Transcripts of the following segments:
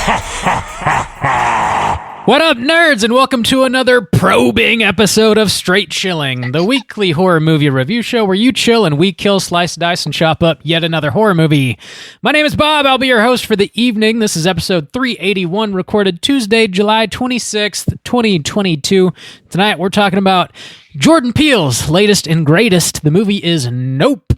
What up, nerds, and welcome to another probing episode of Straight Chilling, the weekly horror movie review show where you chill and we kill, slice, dice, and chop up yet another horror movie. My name is Bob. I'll be your host for the evening. This is episode 381, recorded Tuesday, July 26th, 2022. Tonight, we're talking about Jordan Peele's latest and greatest. The movie is Nope.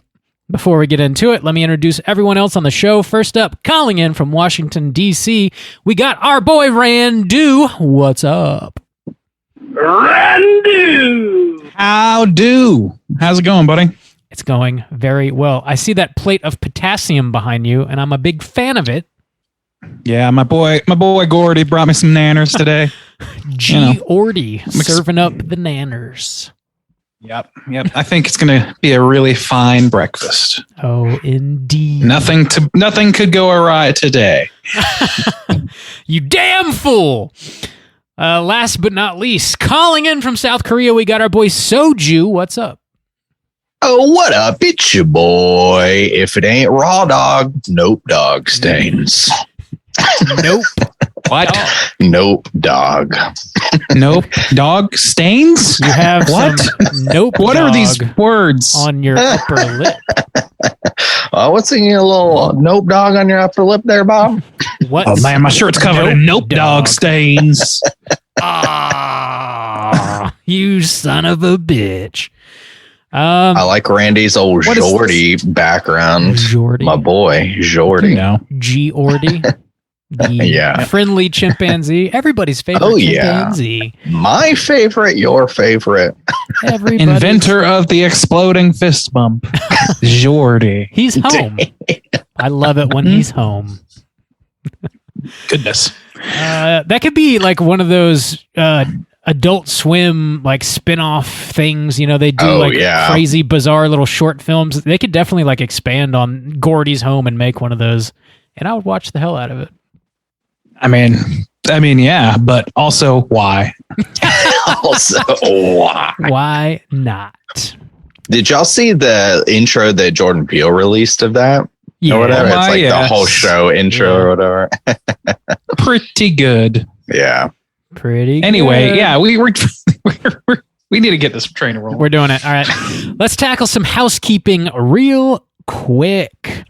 Before we get into it, let me introduce everyone else on the show. First up, calling in from Washington, D.C., we got our boy Randu. What's up? Randu! How do? How's it going, buddy? It's going very well. I see that plate of potassium behind you, and I'm a big fan of it. Yeah, my boy Gordy brought me some nanners today. G-Ordy, serving up the nanners. Yep. I think it's going to be a really fine breakfast. Oh, indeed. Nothing could go awry today. You damn fool! Last but not least, calling in from South Korea, we got our boy Soju. What's up? Oh, what up? It's your boy. If it ain't raw dog, nope dog stains. Nope. What? Dog. Nope dog. Nope. Dog stains? You have what? Some nope. What dog are these words? On your upper lip. What's in your little nope dog on your upper lip there, Bob? What? Oh man, my shirt's covered in nope dog stains. Ah, you son of a bitch. I like Randy's old Jordy background. Jordy. My boy, Jordy. You know. G-Ordy. Yeah. Friendly chimpanzee. Everybody's favorite chimpanzee. My favorite, your favorite. Inventor of the exploding fist bump. Jordy. He's home. I love it when he's home. Goodness. That could be like one of those Adult Swim like spin-off things. You know, they do crazy, bizarre little short films. They could definitely like expand on Gordy's home and make one of those. And I would watch the hell out of it. I mean, yeah, but also why? Also, why? Why not? Did y'all see the intro that Jordan Peele released of that? Yeah. Or whatever. It's like the whole show intro or whatever. Pretty good. Yeah. Pretty good. Anyway, yeah, we need to get this train rolling. We're doing it. All right. Let's tackle some housekeeping real quick.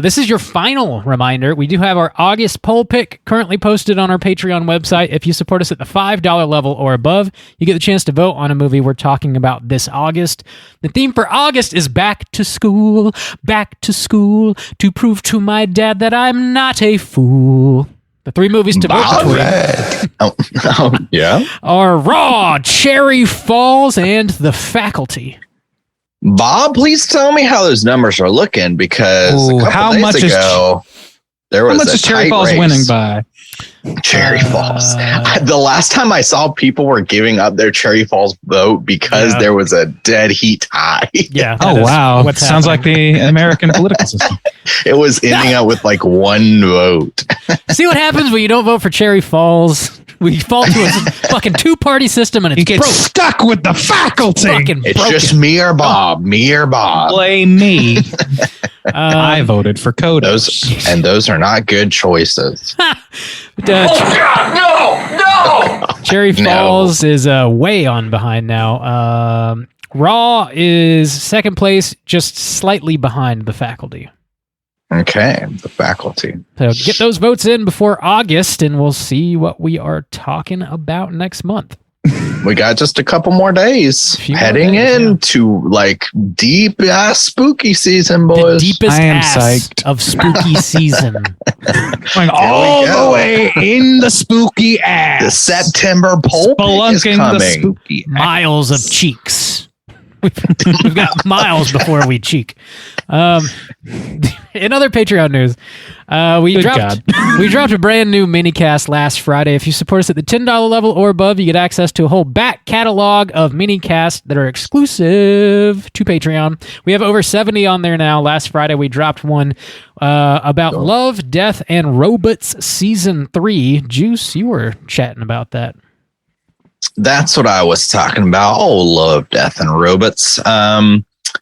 This is your final reminder. We do have our August poll pick currently posted on our Patreon website. If you support us at the $5 level or above, you get the chance to vote on a movie we're talking about this August. The theme for August is back to school, to prove to my dad that I'm not a fool. The three movies to vote between are Raw, Cherry Falls, and The Faculty. Bob, please tell me how those numbers are looking, because a couple days ago there was a Cherry Falls race. Winning by? Cherry Falls. The last time I saw people were giving up their Cherry Falls vote because there was a dead heat tie. Yeah. Oh wow! Sounds like the American political system. It was ending up with like one vote. See what happens when you don't vote for Cherry Falls? We fall to a fucking two-party system, and it's you get stuck with the faculty. It's broken. Just me or Bob. Blame me. I voted for Cooter. Those are not good choices. No! Cherry Falls is way on behind now. Raw is second place, just slightly behind The Faculty. Okay, The Faculty. So get those votes in before August, and we'll see what we are talking about next month. We got just a couple more days heading into like deep ass spooky season, boys. The deepest psyched of spooky season. Going all the way in the spooky ass. The September pulp is coming. The spooky miles of cheeks. We've got miles before we cheek. In other Patreon news, we dropped a brand new minicast last Friday. If you support us at the $10 level or above, you get access to a whole back catalog of minicasts that are exclusive to Patreon. We have over 70 on there now. Last Friday, we dropped one about Love, Death, and Robots Season 3. Juice, you were chatting about that. That's what I was talking about. Oh, Love, Death, and Robots.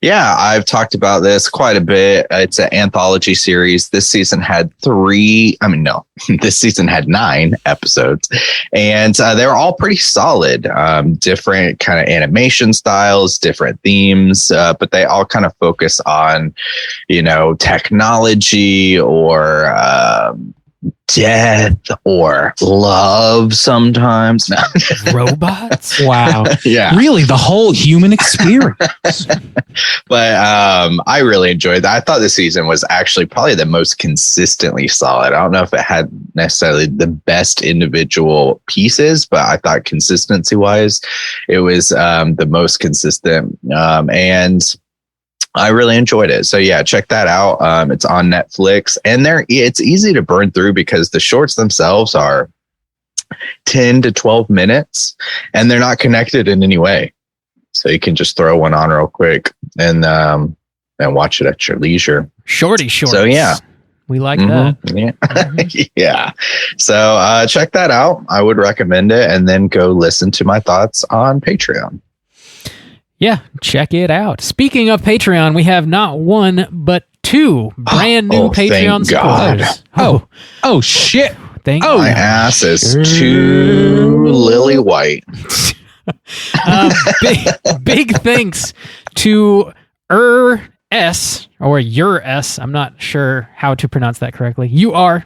Yeah, I've talked about this quite a bit. It's an anthology series. This season had this season had 9 episodes, and they were all pretty solid. Different kind of animation styles, different themes, but they all kind of focus on, technology or death or love sometimes. No. Robots? Wow. Yeah. Really, the whole human experience. But I really enjoyed that. I thought this season was actually probably the most consistently solid. I don't know if it had necessarily the best individual pieces, but I thought consistency wise, it was the most consistent. And I really enjoyed it. So yeah, check that out. It's on Netflix, and it's easy to burn through because the shorts themselves are 10 to 12 minutes and they're not connected in any way. So you can just throw one on real quick and watch it at your leisure. Shorty shorts. So yeah. We like that. Yeah. Yeah. So check that out. I would recommend it, and then go listen to my thoughts on Patreon. Yeah, check it out. Speaking of Patreon, we have not one, but 2 brand new Patreon supporters. Oh, shit. My ass is too lily white. Big thanks to S or your S. I'm not sure how to pronounce that correctly. You are.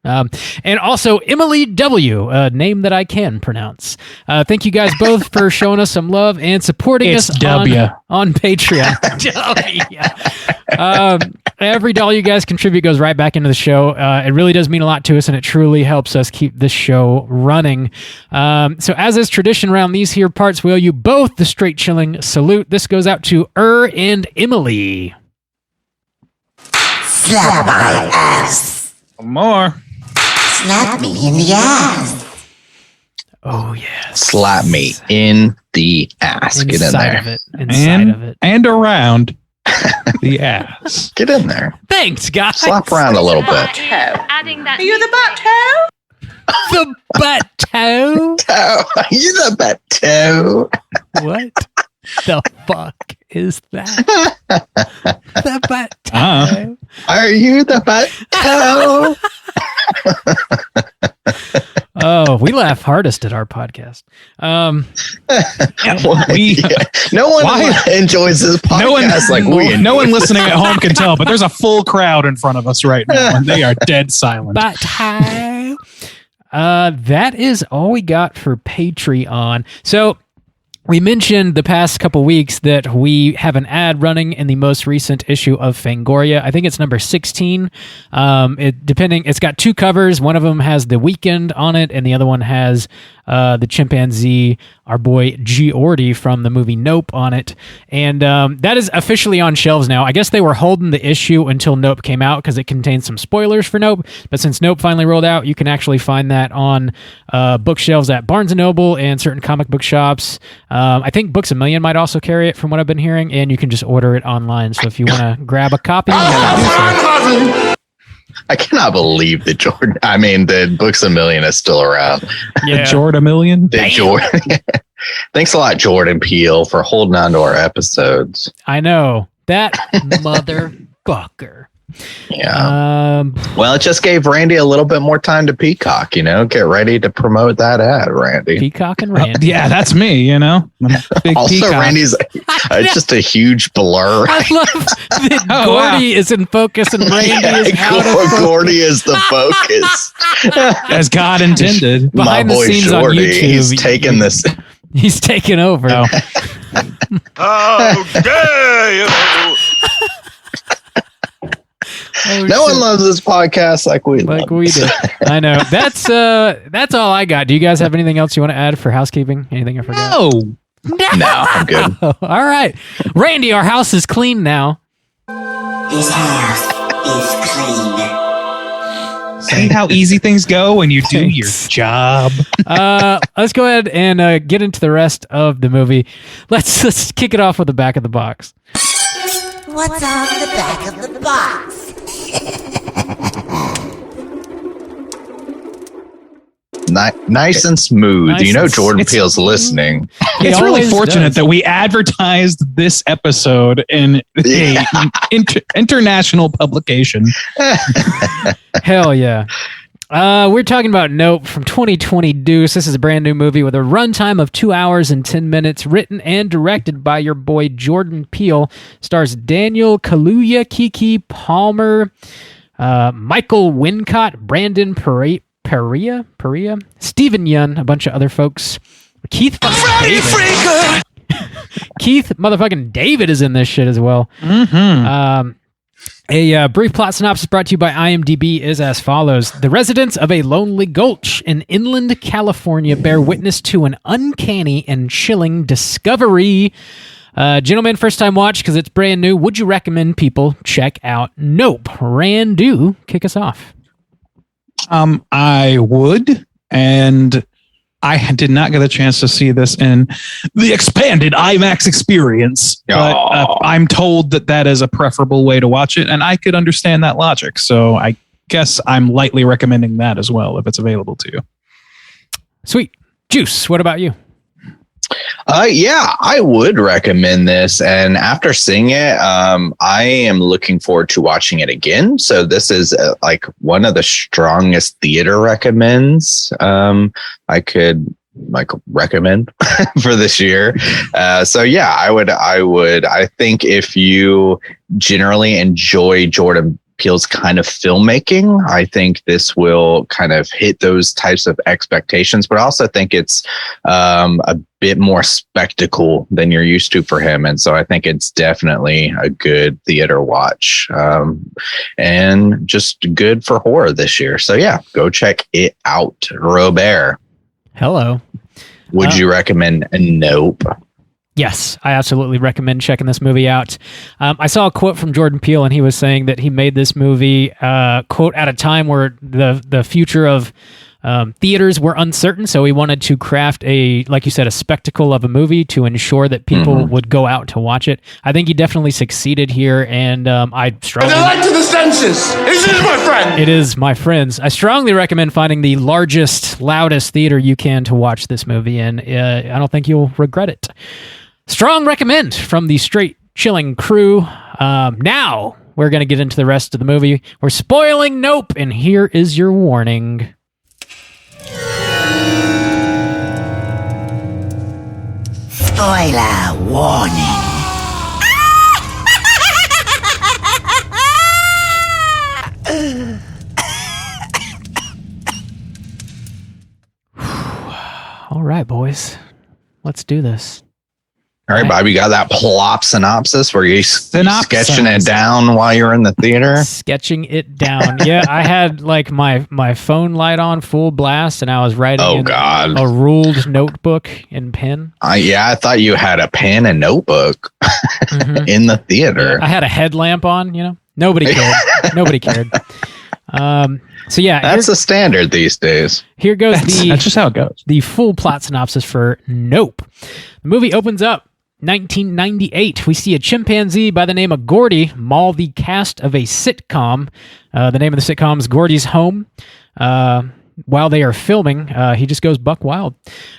And also Emily W, a name that I can pronounce. Thank you guys both for showing us some love and supporting us on Patreon. Every dollar you guys contribute goes right back into the show. It really does mean a lot to us, and it truly helps us keep this show running. So as is tradition around these here parts, we owe you both the straight chilling salute. This goes out to and Emily. Slap my ass. More. Slap me in the ass. Oh, yes. Slap me in the ass. Get in there. Inside of it. And around the ass. Get in there. Thanks, guys. Slap around a little bit. Adding that. Are you the butt toe? The butt toe? Are you the butt toe? What the fuck is that? The butt toe. Are you the butt toe? Oh, we laugh hardest at our podcast. No one enjoys this podcast no one listening at home can tell, but there's a full crowd in front of us right now, and they are dead silent. But that is all we got for Patreon. So we mentioned the past couple weeks that we have an ad running in the most recent issue of Fangoria. I think it's number 16. It's got 2 covers. One of them has The Weeknd on it, and the other one has the chimpanzee, our boy Geordi from the movie Nope on it. And that is officially on shelves now. I guess they were holding the issue until Nope came out because it contains some spoilers for Nope. But since Nope finally rolled out, you can actually find that on bookshelves at Barnes & Noble and certain comic book shops. I think Books A Million might also carry it from what I've been hearing, and you can just order it online. So if you want to grab a copy, you can do so. I cannot believe the Books A Million is still around. Yeah. The Jordan Million. Thanks a lot, Jordan Peele, for holding on to our episodes. I know. That motherfucker. Yeah. Well, it just gave Randy a little bit more time to peacock, Get ready to promote that ad, Randy. Peacock and Randy. Yeah, that's me, Big also, peacock. Randy's just a huge blur. I love that Gordy is in focus and Randy is out of focus. Gordy is the focus. As God intended. Behind the scenes on YouTube. He's taking this. He's taking over. Oh. How dare you! No one loves this podcast like we do. I know. That's all I got. Do you guys have anything else you want to add for housekeeping? Anything I forgot? No, I'm good. All right. Randy, our house is clean now. This house is clean. See how easy things go when you do your job. Let's go ahead and get into the rest of the movie. Let's kick it off with the back of the box. What's on the back of the box? nice and smooth. Nice you know, and Jordan Peele's listening. It's really always fortunate does. that we advertised this episode in a international publication. Hell yeah. We're talking about Nope from 2020 Deuce. This is a brand new movie with a runtime of 2 hours and 10 minutes, written and directed by your boy Jordan Peele. Stars Daniel Kaluuya, Keke Palmer, Michael Wincott, Brandon Perea, Steven Yeun, a bunch of other folks. Keith motherfucking David is in this shit as well. A brief plot synopsis brought to you by IMDb is as follows. The residents of a lonely gulch in inland California bear witness to an uncanny and chilling discovery. Gentlemen, first time watch because it's brand new. Would you recommend people check out Nope? Randu, kick us off. I would, and I did not get a chance to see this in the expanded IMAX experience, but I'm told that is a preferable way to watch it, and I could understand that logic. So I guess I'm lightly recommending that as well if it's available to you. Sweet. Juice, what about you? Yeah, I would recommend this. And after seeing it, I am looking forward to watching it again. So this is like one of the strongest theater recommends I could recommend for this year. So yeah, I think if you generally enjoy Jordan Peele's kind of filmmaking, I think this will kind of hit those types of expectations, but I also think it's a bit more spectacle than you're used to for him. And so I think it's definitely a good theater watch and just good for horror this year. So yeah, go check it out. Robert. Hello. Would you recommend Nope? Yes, I absolutely recommend checking this movie out. I saw a quote from Jordan Peele, and he was saying that he made this movie, quote, at a time where the future of theaters were uncertain, so he wanted to craft like you said, a spectacle of a movie to ensure that people would go out to watch it. I think he definitely succeeded here, and I strongly... The light to the senses! Is it my friend? It is, my friends. I strongly recommend finding the largest, loudest theater you can to watch this movie, and I don't think you'll regret it. Strong recommend from the Straight Chilling crew. Now we're going to get into the rest of the movie. We're spoiling Nope, and here is your warning. Spoiler warning. All right, boys. Let's do this. All right, Bob, you got that plop synopsis where you're sketching it down while you're in the theater? Sketching it down. Yeah, I had like my phone light on full blast, and I was writing a ruled notebook in pen. I thought you had a pen and notebook in the theater. I had a headlamp on, Nobody cared. Nobody cared. So yeah, that's a standard these days. Here goes that's just how it goes. The full plot synopsis for Nope. The movie opens up 1998. We see a chimpanzee by the name of Gordy maul the cast of a sitcom. The name of the sitcom is Gordy's Home. While they are filming, he just goes buck wild.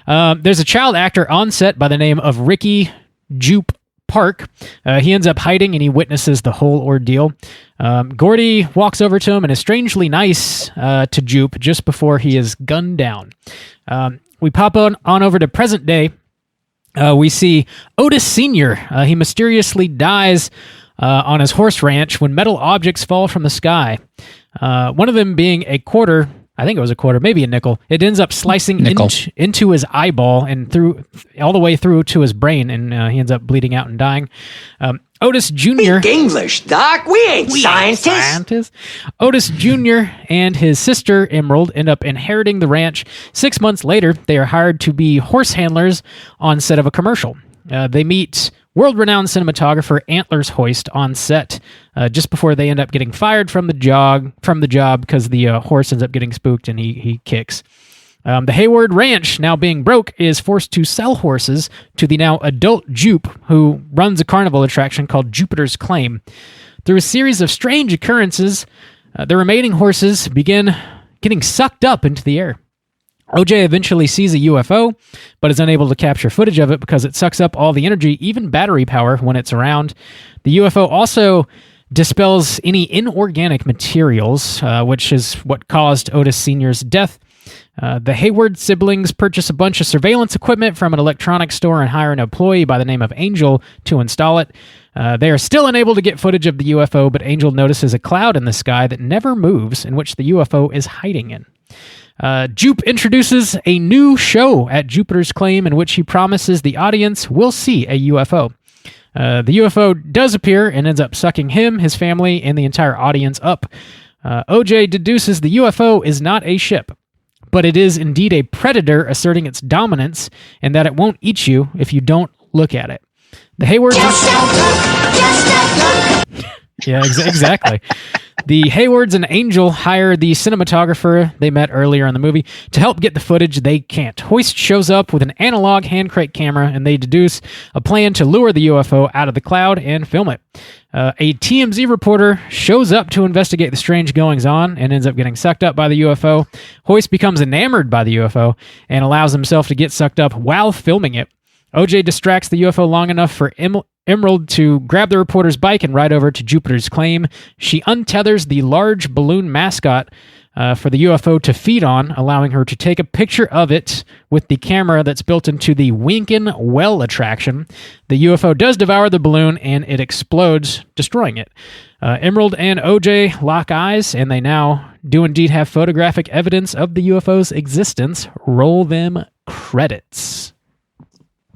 There's a child actor on set by the name of Ricky Jupe Park. He ends up hiding and he witnesses the whole ordeal. Gordy walks over to him and is strangely nice to Jupe just before he is gunned down. We pop on over to present day. We see Otis Sr. He mysteriously dies on his horse ranch when metal objects fall from the sky. One of them being a quarter. I think it was a quarter, maybe a nickel. It ends up slicing into his eyeball and through all the way through to his brain, and he ends up bleeding out and dying. Otis Jr. Speak English, Doc. We ain't scientists. Otis Jr. and his sister Emerald end up inheriting the ranch. 6 months later, they are hired to be horse handlers on set of a commercial. They meet world-renowned cinematographer Antlers Hoist on set just before they end up getting fired from the job because the horse ends up getting spooked and he kicks. The Hayward Ranch, now being broke, is forced to sell horses to the now adult Jupe, who runs a carnival attraction called Jupiter's Claim. Through a series of strange occurrences, the remaining horses begin getting sucked up into the air. OJ eventually sees a UFO, but is unable to capture footage of it because it sucks up all the energy, even battery power, when it's around. The UFO also dispels any inorganic materials, which is what caused Otis Sr.'s death. The Hayward siblings purchase a bunch of surveillance equipment from an electronics store and hire an employee by the name of Angel to install it. They are still unable to get footage of the UFO, but Angel notices a cloud in the sky that never moves, in which the UFO is hiding in. Jupe introduces a new show at Jupiter's Claim in which he promises the audience will see a UFO. The UFO does appear and ends up sucking him, his family, and the entire audience up. OJ deduces the UFO is not a ship, but it is indeed a predator asserting its dominance and that it won't eat you if you don't look at it. The Haywards... Yeah, exactly. The Haywards and Angel hire the cinematographer they met earlier in the movie to help get the footage they can't. Hoist shows up with an analog hand crank camera, and they deduce a plan to lure the UFO out of the cloud and film it. A TMZ reporter shows up to investigate the strange goings-on and ends up getting sucked up by the UFO. Hoist becomes enamored by the UFO and allows himself to get sucked up while filming it. OJ distracts the UFO long enough for Emerald to grab the reporter's bike and ride over to Jupiter's Claim. She untethers the large balloon mascot for the UFO to feed on, allowing her to take a picture of it with the camera that's built into the Winkin well attraction. The UFO does devour the balloon and it explodes, destroying it. Emerald and OJ lock eyes, and they now do indeed have photographic evidence of the UFO's existence. Roll them credits.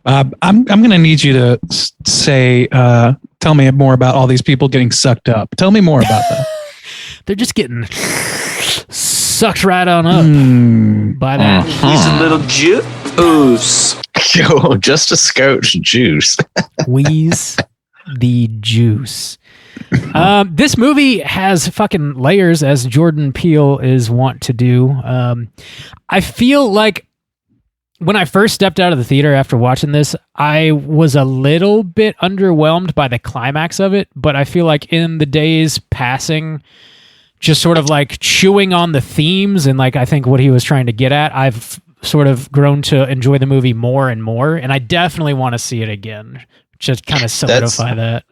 I'm going to need you to say, tell me more about all these people getting sucked up. Tell me more about that. They're just getting sucked right on up by that. He's a little juice. Yo, just a scotch juice. Wheeze the juice. This movie has fucking layers, as Jordan Peele is wont to do. I feel like when I first stepped out of the theater after watching this, I was a little bit underwhelmed by the climax of it, but I feel like in the days passing, just sort of like chewing on the themes and like I think what he was trying to get at, I've sort of grown to enjoy the movie more and more, and I definitely want to see it again. Just kind of solidify that.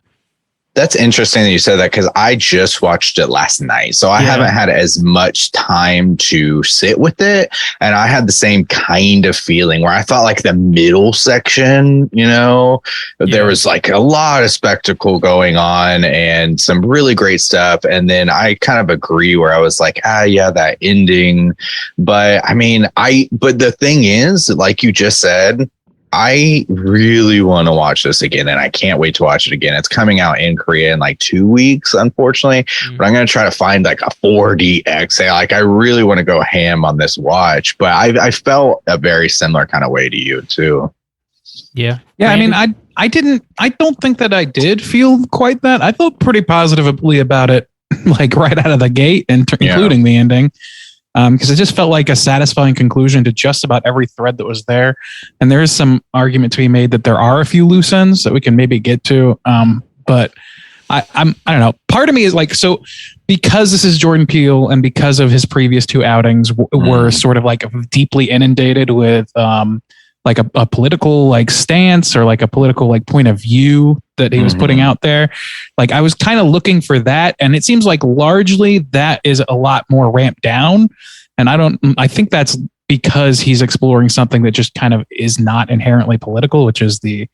That's interesting that you said that because I just watched it last night. So I haven't had as much time to sit with it. And I had the same kind of feeling where I thought like the middle section, there was like a lot of spectacle going on and some really great stuff. And then I kind of agree where I was like, that ending. But I mean, but the thing is, like you just said, I really want to watch this again, and I can't wait to watch it again. It's coming out in Korea in like 2 weeks, unfortunately, but I'm going to try to find like a 4DX. Like, I really want to go ham on this watch, but I felt a very similar kind of way to you too. Yeah. Yeah. I mean, I don't think that I did feel quite that. I felt pretty positively about it, like right out of the gate, and including the ending. Because it just felt like a satisfying conclusion to just about every thread that was there. And there is some argument to be made that there are a few loose ends that we can maybe get to. But I don't know. Part of me is like, so because this is Jordan Peele and because of his previous two outings were sort of like deeply inundated with like a political like stance or like a political like point of view that he was putting out there. Like I was kind of looking for that. And it seems like largely that is a lot more ramped down. And I think that's because he's exploring something that just kind of is not inherently political, which is the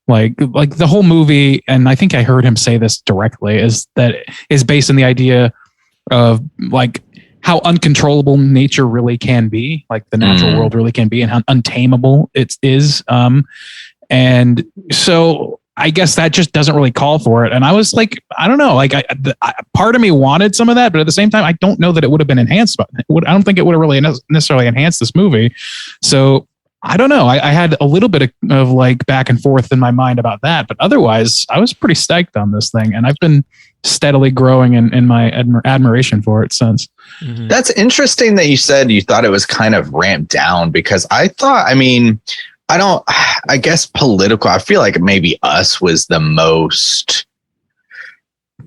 like the whole movie. And I think I heard him say this directly is based on the idea of like how uncontrollable nature really can be, like the natural world really can be, and how untamable it is. And so I guess that just doesn't really call for it. And I was like, I don't know, like part of me wanted some of that, but at the same time, I don't know that it would have been enhanced. I don't think it would have really necessarily enhanced this movie. So I don't know. I had a little bit of like back and forth in my mind about that, but otherwise I was pretty stoked on this thing. And I've been steadily growing in my admiration for it since. Mm-hmm. That's interesting that you said you thought it was kind of ramped down, because I thought, I guess political, I feel like maybe Us was the most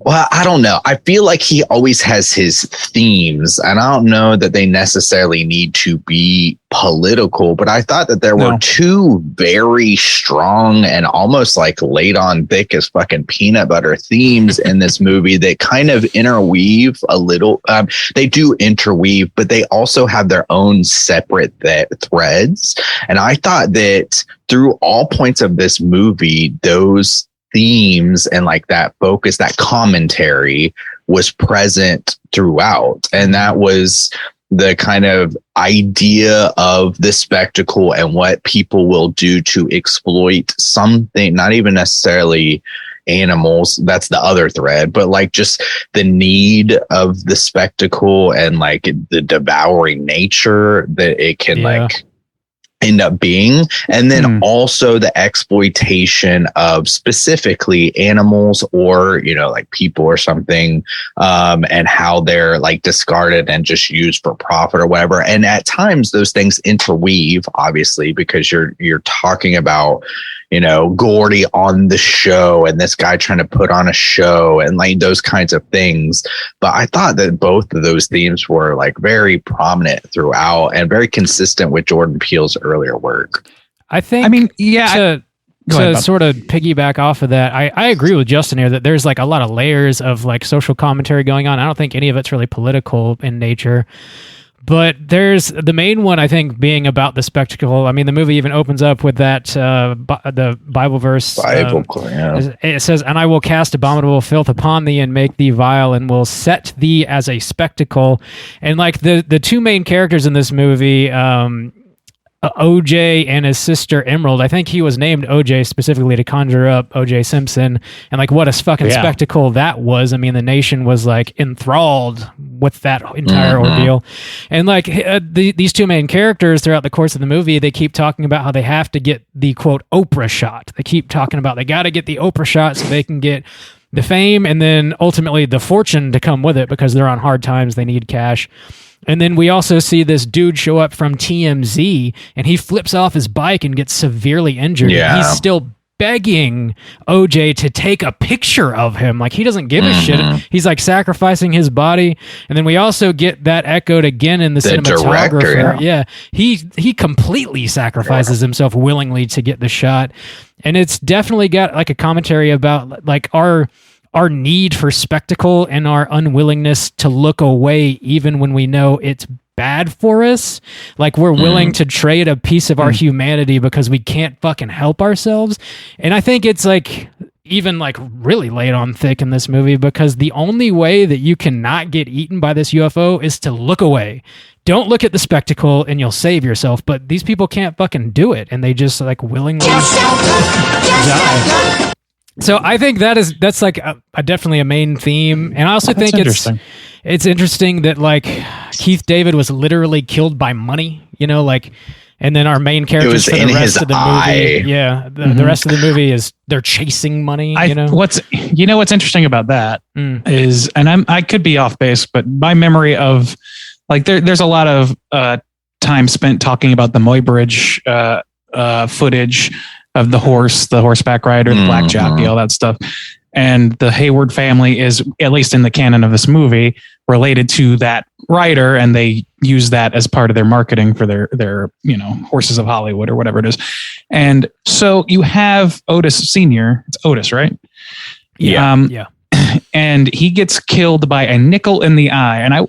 Well, I don't know. I feel like he always has his themes, and I don't know that they necessarily need to be political, but I thought that there were two very strong and almost like laid on thick as fucking peanut butter themes in this movie that kind of interweave a little. They do interweave, but they also have their own separate threads. And I thought that through all points of this movie, those themes and like that focus, that commentary was present throughout. And that was the kind of idea of the spectacle and what people will do to exploit something, not even necessarily animals. That's the other thread, but like just the need of the spectacle and like the devouring nature that it can like end up being, and then also the exploitation of specifically animals or, you know, like people or something, and how they're like discarded and just used for profit or whatever. And at times those things interweave, obviously, because you're talking about, you know, Gordy on the show and this guy trying to put on a show and like those kinds of things. But I thought that both of those themes were like very prominent throughout and very consistent with Jordan Peele's earlier work. To sort of piggyback off of that, I agree with Justin here that there's like a lot of layers of like social commentary going on. I don't think any of it's really political in nature. But there's the main one, I think, being about the spectacle. I mean, the movie even opens up with that, the Bible verse. It says, "And I will cast abominable filth upon thee and make thee vile and will set thee as a spectacle." And like the two main characters in this movie, OJ and his sister Emerald. I think he was named OJ specifically to conjure up OJ Simpson, and like what a fucking spectacle that was. I mean, the nation was like enthralled with that entire ordeal. And like these two main characters throughout the course of the movie, they keep talking about how they have to get the quote Oprah shot. They keep talking about they got to get the Oprah shot so they can get the fame and then ultimately the fortune to come with it because they're on hard times. They need cash. And then we also see this dude show up from TMZ, and he flips off his bike and gets severely injured. Yeah. He's still begging OJ to take a picture of him. Like, he doesn't give a shit. He's like sacrificing his body. And then we also get that echoed again in the cinematographer. Director, he completely sacrifices himself willingly to get the shot. And it's definitely got like a commentary about like our need for spectacle and our unwillingness to look away even when we know it's bad for us. Like, we're willing to trade a piece of our humanity because we can't fucking help ourselves. And I think it's like even like really laid on thick in this movie because the only way that you cannot get eaten by this UFO is to look away. Don't look at the spectacle and you'll save yourself. But these people can't fucking do it. And they just like willingly die. So I think that's like definitely a main theme, and I also think it's interesting that like Keith David was literally killed by money, you know, like, and then our main characters for the rest of the movie, the rest of the movie is they're chasing money. What's interesting about that is, and I could be off base, but my memory of like there's a lot of time spent talking about the Muybridge footage of the horseback rider, the black jockey, all that stuff. And the Hayward family is, at least in the canon of this movie, related to that rider, and they use that as part of their marketing for their Horses of Hollywood or whatever it is. And so you have Otis Sr., it's Otis, right? Yeah. And he gets killed by a nickel in the eye. And I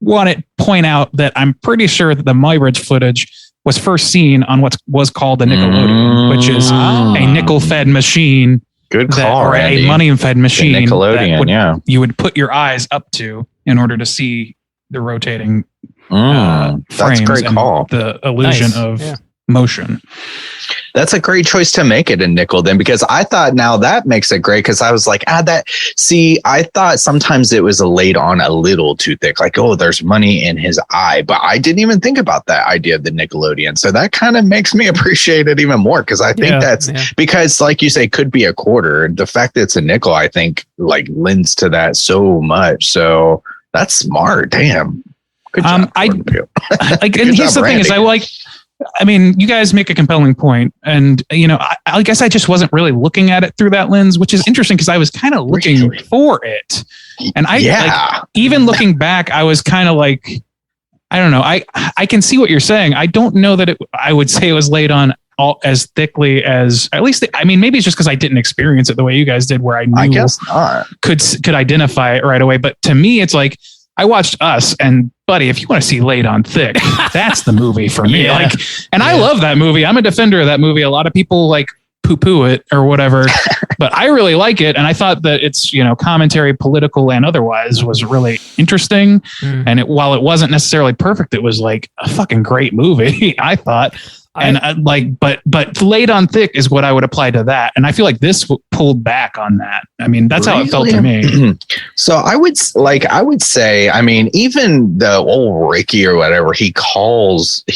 want to point out that I'm pretty sure that the Muybridge footage was first seen on what was called a Nickelodeon, which is a nickel-fed machine. Good call, or Randy. a money-fed machine. The Nickelodeon, you would put your eyes up to in order to see the rotating frames. That's a great call. The illusion of motion. That's a great choice to make it a nickel then, because I thought now that makes it great, because I was like, I thought sometimes it was laid on a little too thick, like, oh, there's money in his eye, but I didn't even think about that idea of the Nickelodeon. So that kind of makes me appreciate it even more, because I think because like you say, could be a quarter. The fact that it's a nickel, I think like lends to that so much. So that's smart. Damn. Good job. and here's the thing is I mean, you guys make a compelling point, and I guess I just wasn't really looking at it through that lens, which is interesting because I was kind of looking for it, and even looking back, I was kind of like, I don't know, I can see what you're saying. I don't know that I would say it was laid on all as thickly as, at least, I mean, maybe it's just because I didn't experience it the way you guys did, where I knew, I guess not, could identify it right away. But to me, it's like, I watched Us, and buddy, if you want to see laid on thick, that's the movie for me. Yeah. I love that movie. I'm a defender of that movie. A lot of people poo-poo it or whatever, but I really like it. And I thought that its, commentary, political and otherwise, was really interesting. And while it wasn't necessarily perfect, it was like a fucking great movie, I thought. And but laid on thick is what I would apply to that. And I feel like this pulled back on that. I mean, that's how it felt to me. So I would say, I mean, even the old Ricky or whatever, he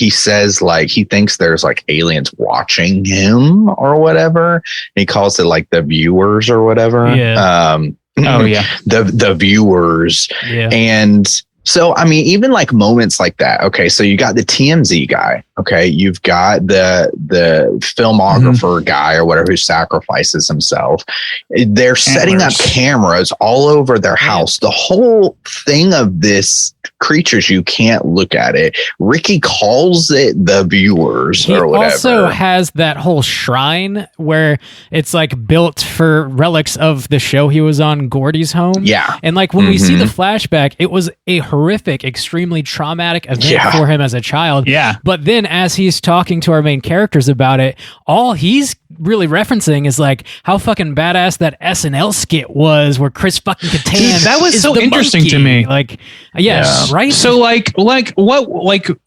says like, he thinks there's like aliens watching him or whatever. He calls it like the viewers or whatever. Yeah. The viewers. Yeah. And so, I mean, even like moments like that. Okay. So you got the TMZ guy. Okay. You've got the filmographer guy or whatever who sacrifices himself. They're setting up cameras all over their house. The whole thing of this creatures, you can't look at it. Ricky calls it the viewers or whatever. He also has that whole shrine where it's like built for relics of the show he was on, Gordy's home. Yeah. And like when we see the flashback, it was a horrific, extremely traumatic event for him as a child. Yeah. But then as he's talking to our main characters about it, all he's really referencing is like how fucking badass that SNL skit was where Chris fucking Kattan. That was so interesting to me. Like, right? So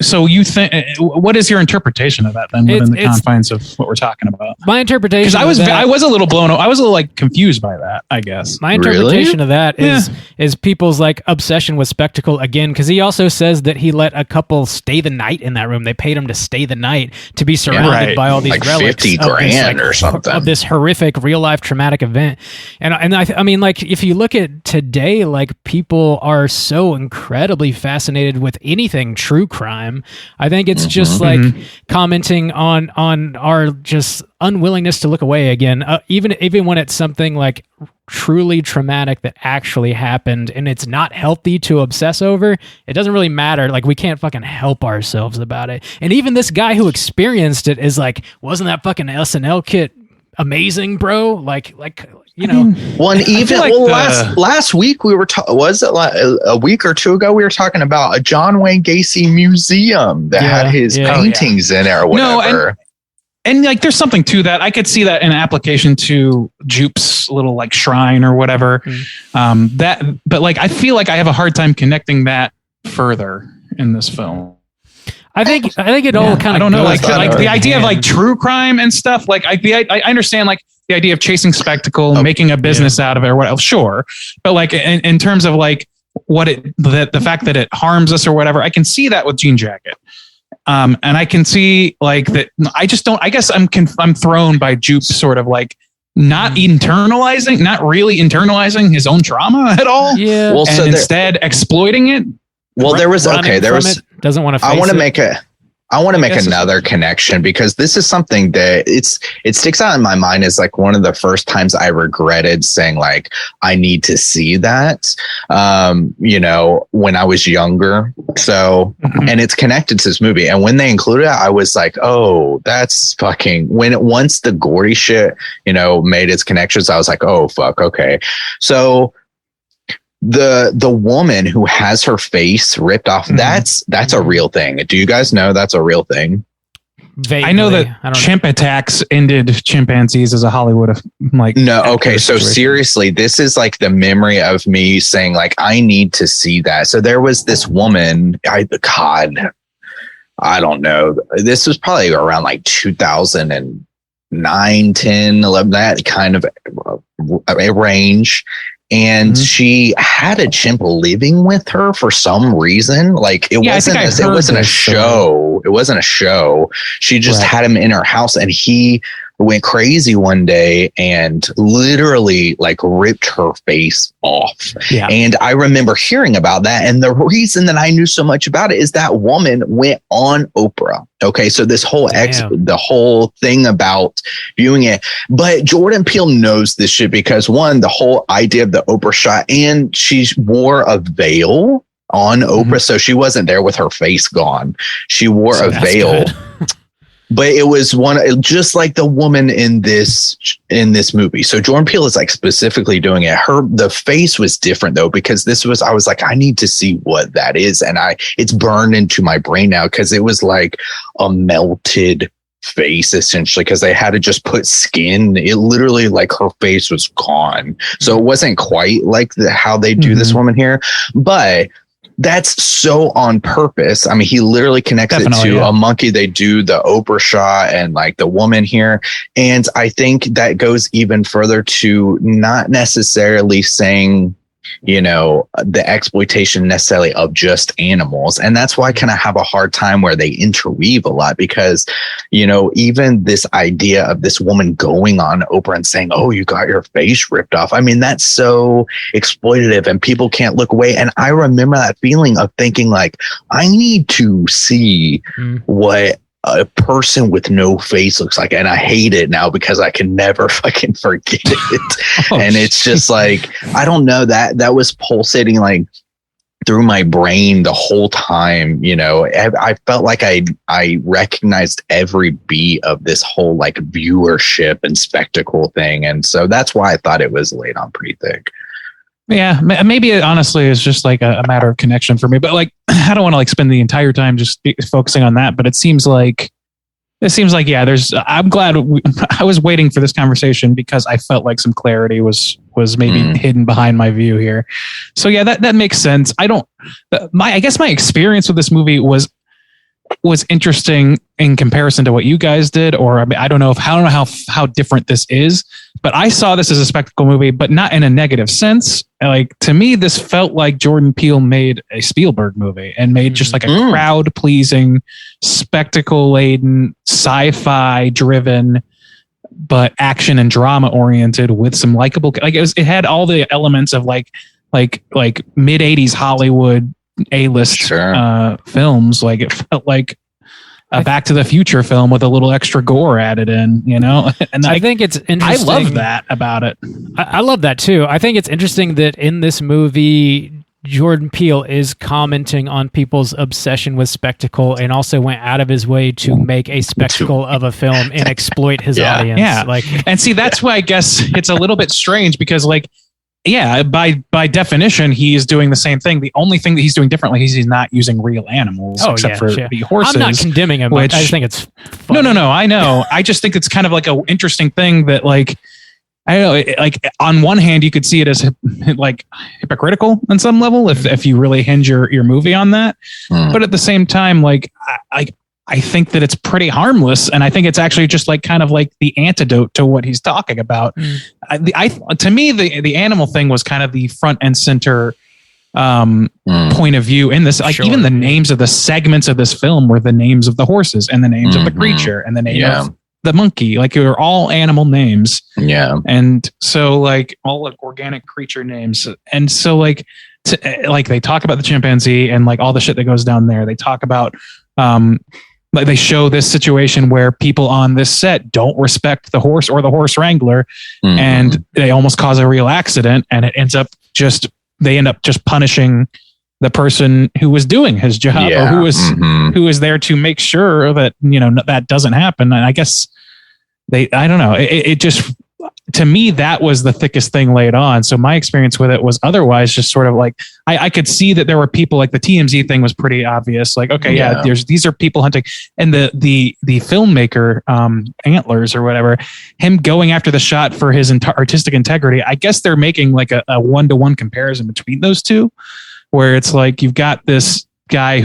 so you think, what is your interpretation of that then within the confines of what we're talking about? My interpretation, because I was a little blown up. I was a little like confused by that, I guess. My interpretation of that is people's like obsession with spectacle again, because he also says that he let a couple stay the night in that room. They paid him to stay the night to be surrounded by all these like relics 50 grand or something of this horrific real life traumatic event. And I mean, like, if you look at today, like, people are so incredibly fascinated with anything true crime. I think it's just like commenting on our just unwillingness to look away again, even when it's something like truly traumatic that actually happened and it's not healthy to obsess over. It doesn't really matter. Like, we can't fucking help ourselves about it. And even this guy who experienced it is like, wasn't that fucking SNL kit amazing, bro? Like last week we were was it like a week or two ago we were talking about a John Wayne Gacy museum that had his paintings in it or whatever. No, and like, there's something to that. I could see that in application to Jupe's little like shrine or whatever. But like, I feel like I have a hard time connecting that further in this film. I think it all kind of, I don't know, like the idea of like true crime and stuff. Like I understand like the idea of chasing spectacle, making a business out of it or what else. Sure. But like in terms of like the fact that it harms us or whatever, I can see that with Jean Jacket. And I can see like that. I just don't. I guess I'm thrown by Jupe sort of like not really internalizing his own trauma at all. Yeah. Well, and instead exploiting it. Well, there was doesn't want to. I want to make another connection, because this is something that it sticks out in my mind as like one of the first times I regretted saying like, I need to see that, when I was younger. So, and it's connected to this movie. And when they included it, I was like, oh, that's fucking, once the Gordy shit, made its connections, I was like, oh, fuck. Okay. So, the woman who has her face ripped off, that's a real thing. Do you guys know that's a real thing? Vaguely. I know that chimp attacks ended chimpanzees as a Hollywood no. Okay. So seriously, this is like the memory of me saying like, I need to see that. So there was this woman, I don't know. This was probably around like 2009, 10, 11, that kind of a range. And she had a chimp living with her for some reason. Like it wasn't a show. It wasn't a show. She just had him in her house, and he went crazy one day and literally like ripped her face off. Yeah. And I remember hearing about that. And the reason that I knew so much about it is that woman went on Oprah. Okay. So this whole the whole thing about viewing it, but Jordan Peele knows this shit because one, the whole idea of the Oprah shot, and she wore a veil on Oprah. So she wasn't there with her face gone. She wore a veil. But it was just like the woman in this movie. So Jordan Peele is like specifically doing it. The face was different though, because I was like, I need to see what that is. And it's burned into my brain now because it was like a melted face essentially, because they had to just put skin. It literally like her face was gone. So it wasn't quite like how they do this woman here, but that's so on purpose. I mean, he literally connects it to a monkey. They do the Oprah shot and like the woman here. And I think that goes even further to not necessarily saying, the exploitation necessarily of just animals. And that's why I kind of have a hard time where they interweave a lot because, even this idea of this woman going on Oprah and saying, oh, you got your face ripped off. I mean, that's so exploitative and people can't look away. And I remember that feeling of thinking like, I need to see what a person with no face looks like, and I hate it now because I can never fucking forget it. And it's just like, I don't know, that was pulsating like through my brain the whole time. I felt like I recognized every beat of this whole like viewership and spectacle thing, and so that's why I thought it was laid on pretty thick. Yeah, maybe it honestly is just like a matter of connection for me. But like, I don't want to like spend the entire time just focusing on that. But it seems like, yeah, I'm glad I was waiting for this conversation because I felt like some clarity was maybe hidden behind my view here. So yeah, that makes sense. I guess my experience with this movie was interesting in comparison to what you guys did, or I mean, I don't know how different this is, but I saw this as a spectacle movie, but not in a negative sense. Like, to me, this felt like Jordan Peele made a Spielberg movie and made just like a crowd pleasing, spectacle laden, sci-fi driven, but action and drama oriented with some likable, like it had all the elements of like mid 80s Hollywood A-list films. Like it felt like a Back to the Future film with a little extra gore added in, and I think it's interesting. I love that about it. I love that too. I think it's interesting that in this movie, Jordan Peele is commenting on people's obsession with spectacle and also went out of his way to make a spectacle of a film and exploit his audience. Yeah. And see, that's why I guess it's a little bit strange because like, yeah, by definition, he is doing the same thing. The only thing that he's doing differently is he's not using real animals except for the horses. I'm not condemning him. I just think it's funny. No. I know. I just think it's kind of like an interesting thing that, like, I don't know. Like, on one hand, you could see it as like hypocritical on some level if you really hinge your movie on that. But at the same time, like, I think that it's pretty harmless, and I think it's actually just like kind of like the antidote to what he's talking about. To me, the animal thing was kind of the front and center point of view in this. Like, even the names of the segments of this film were the names of the horses and the names of the creature and the name of the monkey. Like, they were all animal names. Yeah, and so like all like organic creature names, and so like like they talk about the chimpanzee and like all the shit that goes down there. They talk about like they show this situation where people on this set don't respect the horse or the horse wrangler, and they almost cause a real accident, and it ends up they end up just punishing the person who was doing his job or who was there to make sure that that doesn't happen. And I guess I don't know. It just, to me, that was the thickest thing laid on. So my experience with it was otherwise just sort of like, I could see that there were people, like the TMZ thing was pretty obvious. Like, okay, these are people hunting, and the filmmaker, Antlers or whatever, him going after the shot for his artistic integrity. I guess they're making like a 1-to-1 comparison between those two, where it's like, you've got this guy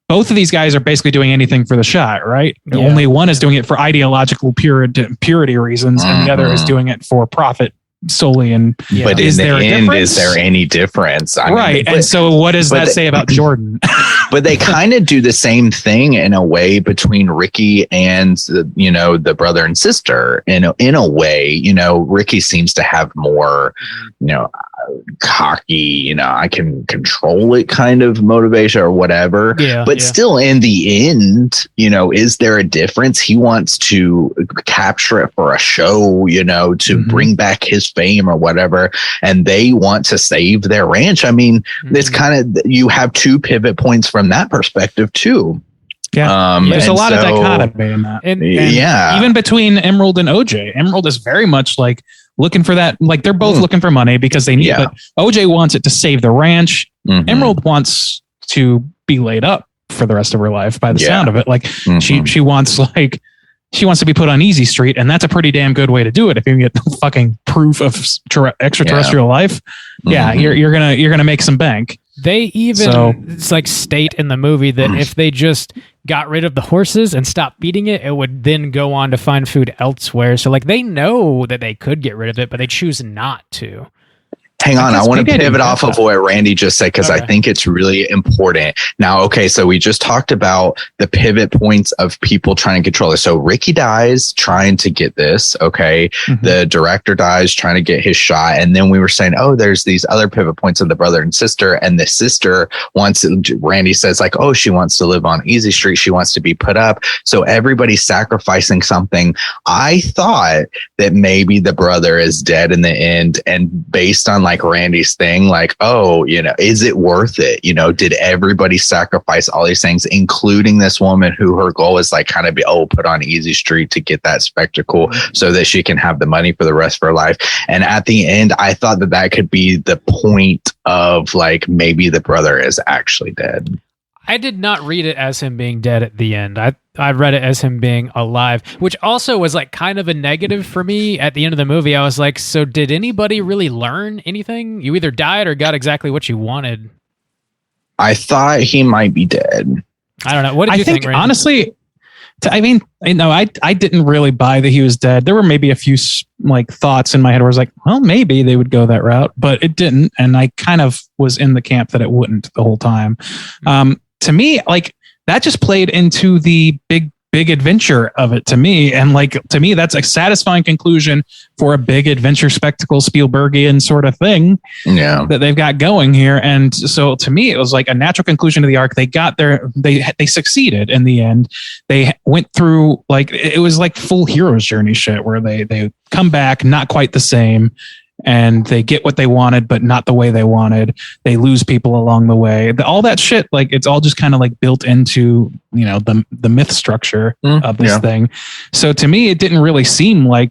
both of these guys are basically doing anything for the shot, right? Yeah. Only one is doing it for ideological purity reasons, and the other is doing it for profit solely. And but is there any difference? I mean, and so what does that say about Jordan? But they kind of do the same thing in a way between Ricky and the brother and sister. In a way, Ricky seems to have more, cocky, I can control it kind of motivation or whatever. But still, in the end, is there a difference? He wants to capture it for a show, to bring back his fame or whatever, and they want to save their ranch. I mean, it's kind of, you have two pivot points from that perspective too. Yeah, there's a lot of dichotomy in that. And even between Emerald and OJ, Emerald is very much like looking for that. Like, they're both looking for money because they need it. But OJ wants it to save the ranch. Emerald wants to be laid up for the rest of her life by the sound of it. Like, she wants to be put on Easy Street, and that's a pretty damn good way to do it. If you can get fucking proof of extraterrestrial life, you're gonna make some bank. They even state in the movie that if they just got rid of the horses and stopped feeding it, it would then go on to find food elsewhere. So they know that they could get rid of it, but they choose not to. Hang on, I want to pivot off of what Randy just said, because I think it's really important. Now, okay, so we just talked about the pivot points of people trying to control it. So Ricky dies trying to get this, okay? The director dies trying to get his shot. And then we were saying, there's these other pivot points of the brother and sister. And the sister wants, Randy says she wants to live on Easy Street. She wants to be put up. So everybody's sacrificing something. I thought that maybe the brother is dead in the end. And based on Randy's thing, is it worth it? Did everybody sacrifice all these things, including this woman who her goal is kind of be put on Easy Street to get that spectacle so that she can have the money for the rest of her life? And at the end, I thought that could be the point of maybe the brother is actually dead. I did not read it as him being dead at the end. I read it as him being alive, which also was kind of a negative for me at the end of the movie. I was like, so did anybody really learn anything? You either died or got exactly what you wanted. I thought he might be dead. I don't know. What did you think, Randy? Honestly, I didn't really buy that he was dead. There were maybe a few thoughts in my head where I was like, well, maybe they would go that route, but it didn't. And I kind of was in the camp that it wouldn't the whole time. To me, that just played into the big adventure of it to me. And to me, that's a satisfying conclusion for a big adventure spectacle, Spielbergian sort of thing that they've got going here. And so to me, it was a natural conclusion to the arc. They got there, they succeeded in the end. They went through it was full hero's journey shit where they come back, not quite the same. And they get what they wanted, but not the way they wanted. They lose people along the way. All that shit, it's all just kind of built into, the myth structure of this thing. So to me, it didn't really seem I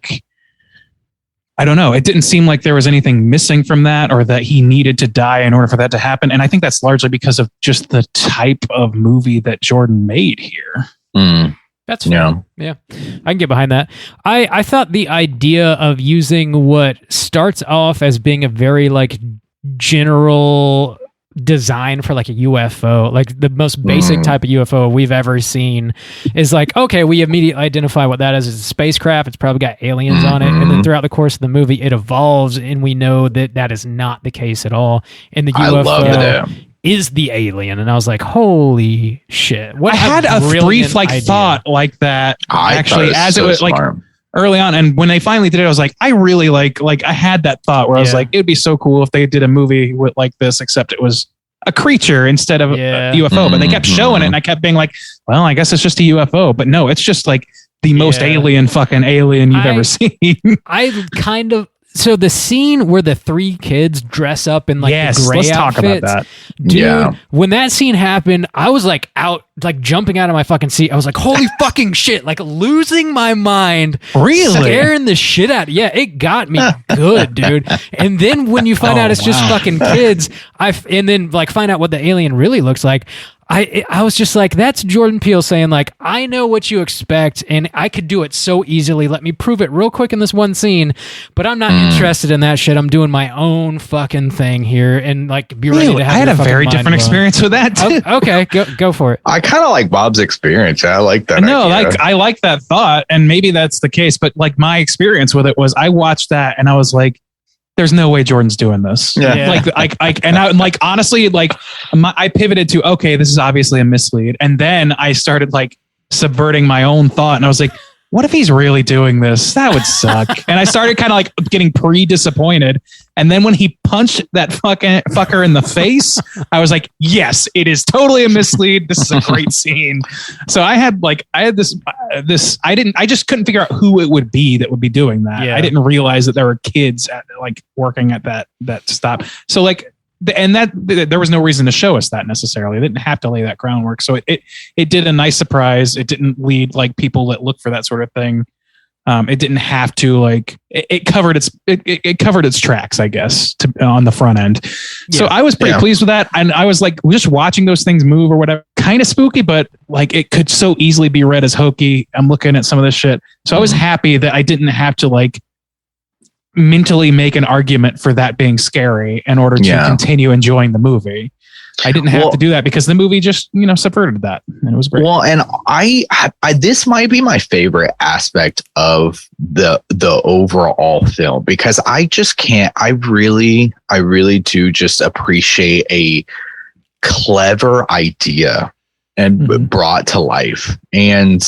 don't know. It didn't seem like there was anything missing from that or that he needed to die in order for that to happen. And I think that's largely because of just the type of movie that Jordan made here. That's fair. Yeah, I can get behind that. I thought the idea of using what starts off as being a very general design for a UFO, the most basic type of UFO we've ever seen, is okay, we immediately identify what that is. It's a spacecraft. It's probably got aliens on it. And then throughout the course of the movie, it evolves, and we know that is not the case at all. And the UFO is the alien, and I was like, holy shit. I had a brief thought like that actually as it was smart. Early on, and when they finally did it, I was like, I really I had that thought where I was like, it'd be so cool if they did a movie with this, except it was a creature instead of a UFO. But they kept showing it, and I kept being like, well, I guess it's just a UFO. But no, it's just the most alien fucking alien you've ever seen. I kind of So the scene where the three kids dress up in like the gray let's outfits, talk about that. Dude, when that scene happened, I was like jumping out of my fucking seat. I was like, holy fucking shit, like losing my mind. Really? Scaring the shit out. Yeah, it got me good, dude. And then when you find out it's just fucking kids, and then like find out what the alien really looks like, I was just like, that's Jordan Peele saying like, I know what you expect and I could do it so easily. Let me prove it real quick in this one scene, but I'm not interested in that shit. I'm doing my own fucking thing here and like be ready to have I had a very different experience with that too. Okay, go for it. I kind of like Bob's experience. I like that. No, like I like that thought and maybe that's the case, but like my experience with it was I watched that and I was like, there's no way Jordan's doing this. Yeah. Like honestly, like I pivoted to, okay, this is obviously a mislead. And then I started like subverting my own thought. And I was like, what if he's really doing this? That would suck. And I started kind of like getting disappointed. And then when he punched that fucker in the face, I was like, yes, it is totally a mislead. This is a great scene. So I had this, I just couldn't figure out who it would be that would be doing that. Yeah. I didn't realize that there were kids working at that stop. So like, and that there was no reason to show us that necessarily. They didn't have to lay that groundwork. So it did a nice surprise. It didn't lead like people that look for that sort of thing. It didn't have to like it covered its tracks, I guess, on the front end. Yeah. So I was pretty pleased with that. And I was like just watching those things move or whatever, kind of spooky, but like it could so easily be read as hokey. I'm looking at some of this shit. So I was happy that I didn't have to like mentally make an argument for that being scary in order to continue enjoying the movie. I didn't have to do that because the movie just, subverted that, and it was great. Well, and I this might be my favorite aspect of the overall film, because I just can't, I really do just appreciate a clever idea and brought to life. And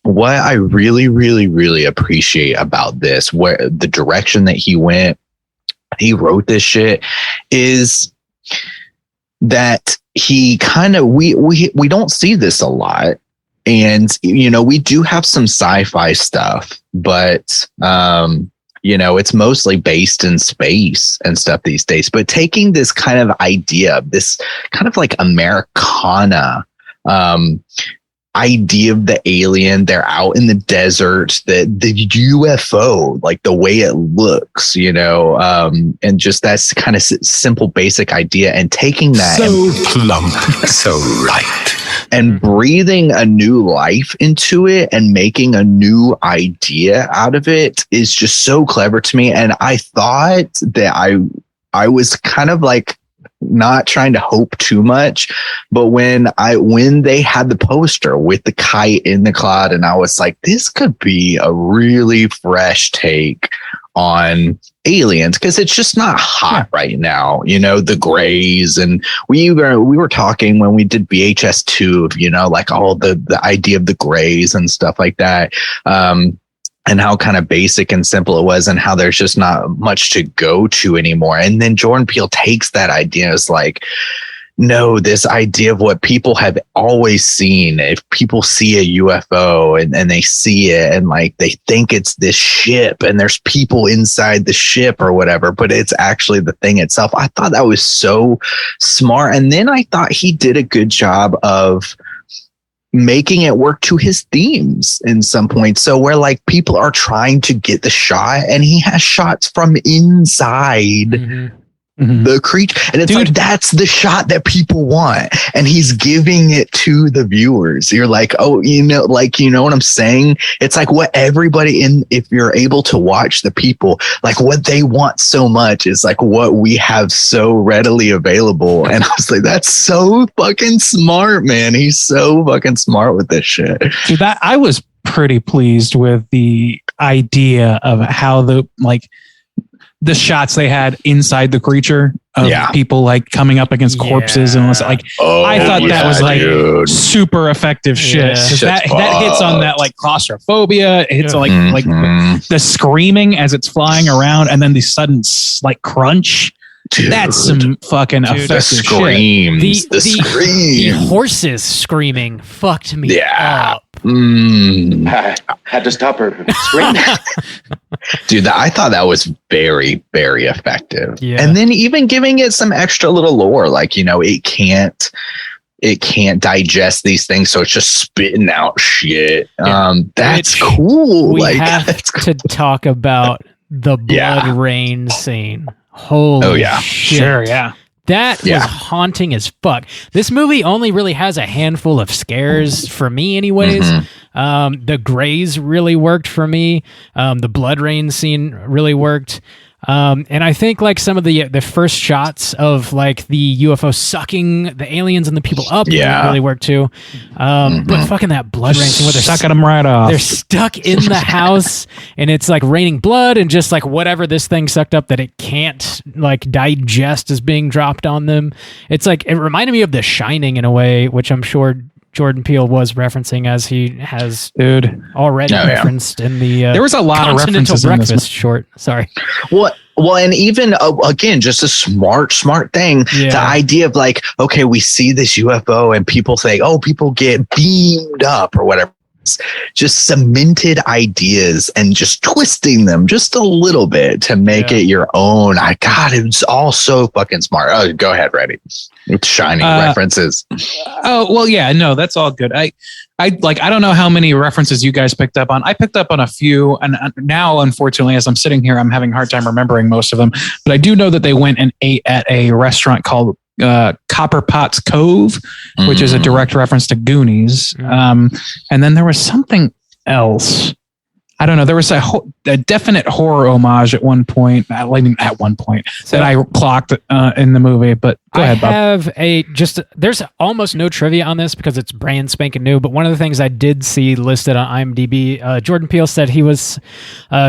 what I really, really, really appreciate about this, where the direction that he wrote this shit, is that he kind of, we don't see this a lot. And, we do have some sci-fi stuff, but, it's mostly based in space and stuff these days. But taking this kind of idea, this kind of like Americana, idea of the alien, they're out in the desert, the UFO, like the way it looks, and just that's kind of simple, basic idea, and taking that plump, so right, and breathing a new life into it and making a new idea out of it is just so clever to me. And I thought that I was kind of like not trying to hope too much, but when they had the poster with the kite in the cloud, and I was like, this could be a really fresh take on aliens, because it's just not hot right now, the grays. And we were talking when we did VHS 2 of, like all the idea of the grays and stuff like that. And how kind of basic and simple it was, and how there's just not much to go to anymore. And then Jordan Peele takes that idea as like, no, this idea of what people have always seen. If people see a UFO and they see it and like they think it's this ship and there's people inside the ship or whatever, but it's actually the thing itself. I thought that was so smart. And then I thought he did a good job of making it work to his themes in some points. So where like people are trying to get the shot, and he has shots from inside the creature, and it's like, that's the shot that people want, and he's giving it to the viewers. You're like, oh, what I'm saying? It's like what everybody if you're able to watch the people, like what they want so much is like what we have so readily available. And I was like, that's so fucking smart, man. He's so fucking smart with this shit. Dude, I was pretty pleased with the idea of how the shots they had inside the creature of people like coming up against corpses and like, I thought that was like super effective shit. That hits on that like claustrophobia. It hits like the screaming as it's flying around, and then the sudden like crunch. Dude, that's some fucking effective screams, shit. The horses screaming fucked me up. I had to stop her screaming. Dude, I thought that was very, very effective. Yeah. And then even giving it some extra little lore, like, it can't digest these things, so it's just spitting out shit. That's cool. We have to talk about the blood rain scene. Holy shit. Sure, yeah. That was haunting as fuck. This movie only really has a handful of scares for me anyways. The grays really worked for me. The blood rain scene really worked. And I think like some of the first shots of like the UFO sucking the aliens and the people up really work too. But fucking that blood rain scene where they're sucking them right off. They're stuck in the house and it's like raining blood and just like whatever this thing sucked up that it can't like digest is being dropped on them. It's like, it reminded me of The Shining in a way, which I'm sure Jordan Peele was referencing as he has already referenced in the there was a lot of references breakfast in this short. Sorry. Well, and even again, just a smart thing. Yeah. The idea of like, okay, we see this UFO and people say, oh, people get beamed up or whatever. Just cemented ideas and just twisting them just a little bit to make it your own. It's all so fucking smart. Oh, go ahead, Reddy. It's Shining references. Oh, well, yeah, no, that's all good. I don't know how many references you guys picked up on. I picked up on a few, and now, unfortunately, as I'm sitting here, I'm having a hard time remembering most of them. But I do know that they went and ate at a restaurant called Copper Potts Cove, which is a direct reference to Goonies. And then there was something else. I don't know. There was a definite horror homage at one point. That I clocked in the movie. But go ahead, Bob. There's almost no trivia on this because it's brand spanking new. But one of the things I did see listed on IMDb, Jordan Peele said he was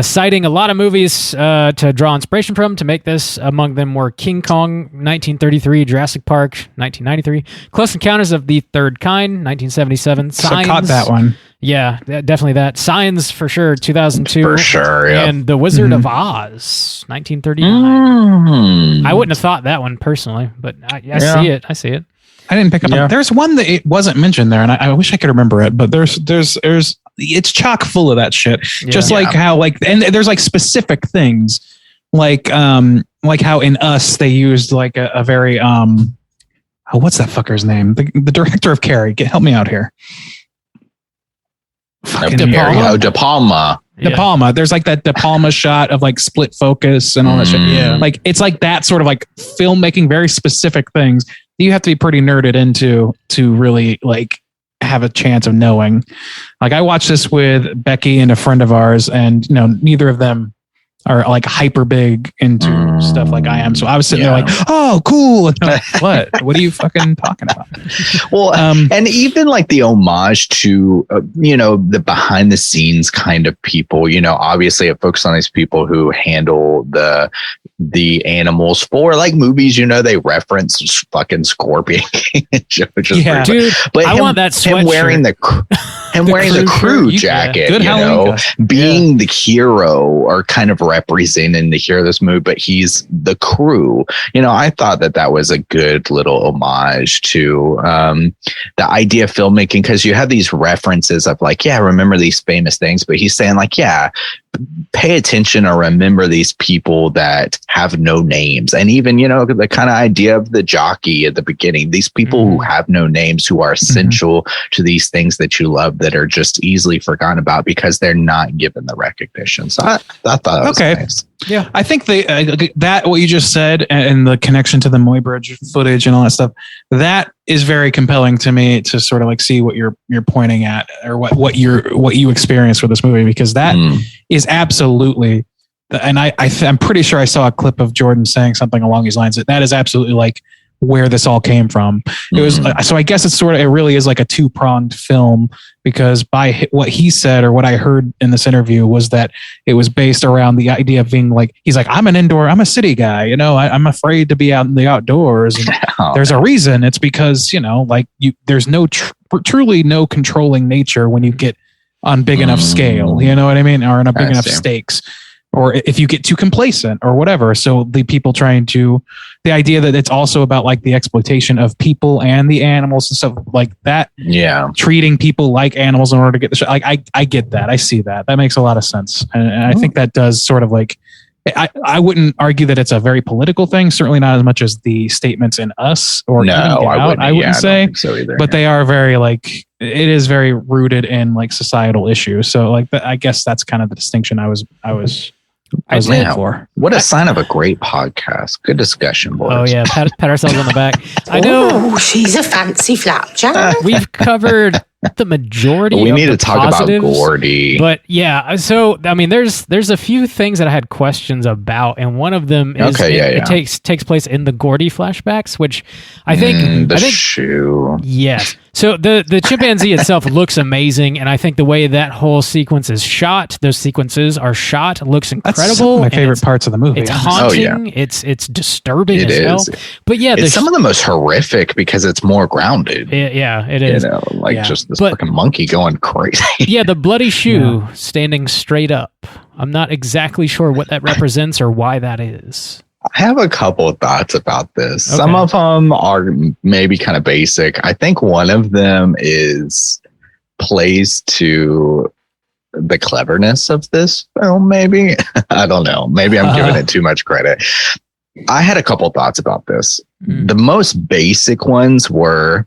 citing a lot of movies to draw inspiration from to make this. Among them were King Kong, 1933, Jurassic Park, 1993, Close Encounters of the Third Kind, 1977. Signs, so caught that one. Yeah, definitely that. Signs for sure, 2002. For sure, yeah. And The Wizard of Oz, 1939. I wouldn't have thought that one personally, but I see it. I see it. I didn't pick up on. There's one that it wasn't mentioned there, and I wish I could remember it, but there's it's chock full of that shit. Just like how and there's like specific things like how in Us they used like a very what's that fucker's name? The director of Carrie. Help me out here. De Palma. De Palma. There's like that De Palma shot of like split focus and all that shit. Yeah. Like it's like that sort of like filmmaking, very specific things you have to be pretty nerded into to really like have a chance of knowing. Like I watched this with Becky and a friend of ours, and neither of them are like hyper big into stuff like I am. So I was sitting there like, oh, cool. And what are you fucking talking about? Well, and even like the homage to, the behind the scenes kind of people, obviously it focuses on these people who handle the animals for like movies, they reference fucking Scorpion. Dude, but I want that sweatshirt. Him wearing the crew jacket, being the hero or kind of representing the hero of this movie, but he's the crew. I thought that was a good little homage to the idea of filmmaking, because you have these references of like, remember these famous things, but he's saying like, pay attention or remember these people that have no names. And even, the kind of idea of the jockey at the beginning, these people who have no names, who are essential to these things that you love, that are just easily forgotten about because they're not given the recognition. So I thought that was nice. Yeah, I think that what you just said and the connection to the Muybridge footage and all that stuff, that is very compelling to me to sort of like see what you're pointing at, or what you experienced with this movie, because that is absolutely, and I'm pretty sure I saw a clip of Jordan saying something along these lines, that is absolutely like where this all came from. It was so I guess it really is like a two-pronged film, because by what he said, or what I heard in this interview, was that it was based around the idea of being like, he's like, I'm a city guy, I'm afraid to be out in the outdoors, and there's a reason. It's because there's no truly no controlling nature when you get on big enough scale, you know what I mean, or in a big enough stakes, or if you get too complacent or whatever. So the people the idea that it's also about like the exploitation of people and the animals and stuff like that. Yeah. Treating people like animals in order to get the shit. Like I get that. I see that. That makes a lot of sense. And I think that does sort of like, I wouldn't argue that it's a very political thing. Certainly not as much as the statements in Us or I wouldn't say. I don't think so either. But they are very like, it is very rooted in like societal issues. So like, I guess that's kind of the distinction I was looking for. What a sign of a great podcast. Good discussion, boys. Oh yeah, pat ourselves on the back. I know. Oh, she's a fancy flapjack. We've covered not the majority. We of need the to talk positives, about Gordy. But yeah, so I mean, there's a few things that I had questions about, and one of them is it takes place in the Gordy flashbacks, which I think the shoe. Yes. So the chimpanzee itself looks amazing, and I think the way that whole sequence is shot, those sequences are shot, looks incredible. That's some of my favorite parts of the movie. It's haunting. It's disturbing It as is. hell. But yeah, it's some of the most horrific because it's more grounded. It is. Just this fucking monkey going crazy. Yeah, the bloody shoe standing straight up. I'm not exactly sure what that represents or why that is. I have a couple of thoughts about this. Okay. Some of them are maybe kind of basic. I think one of them plays to the cleverness of this film, maybe. I don't know. Maybe I'm giving it too much credit. I had a couple of thoughts about this. The most basic ones were,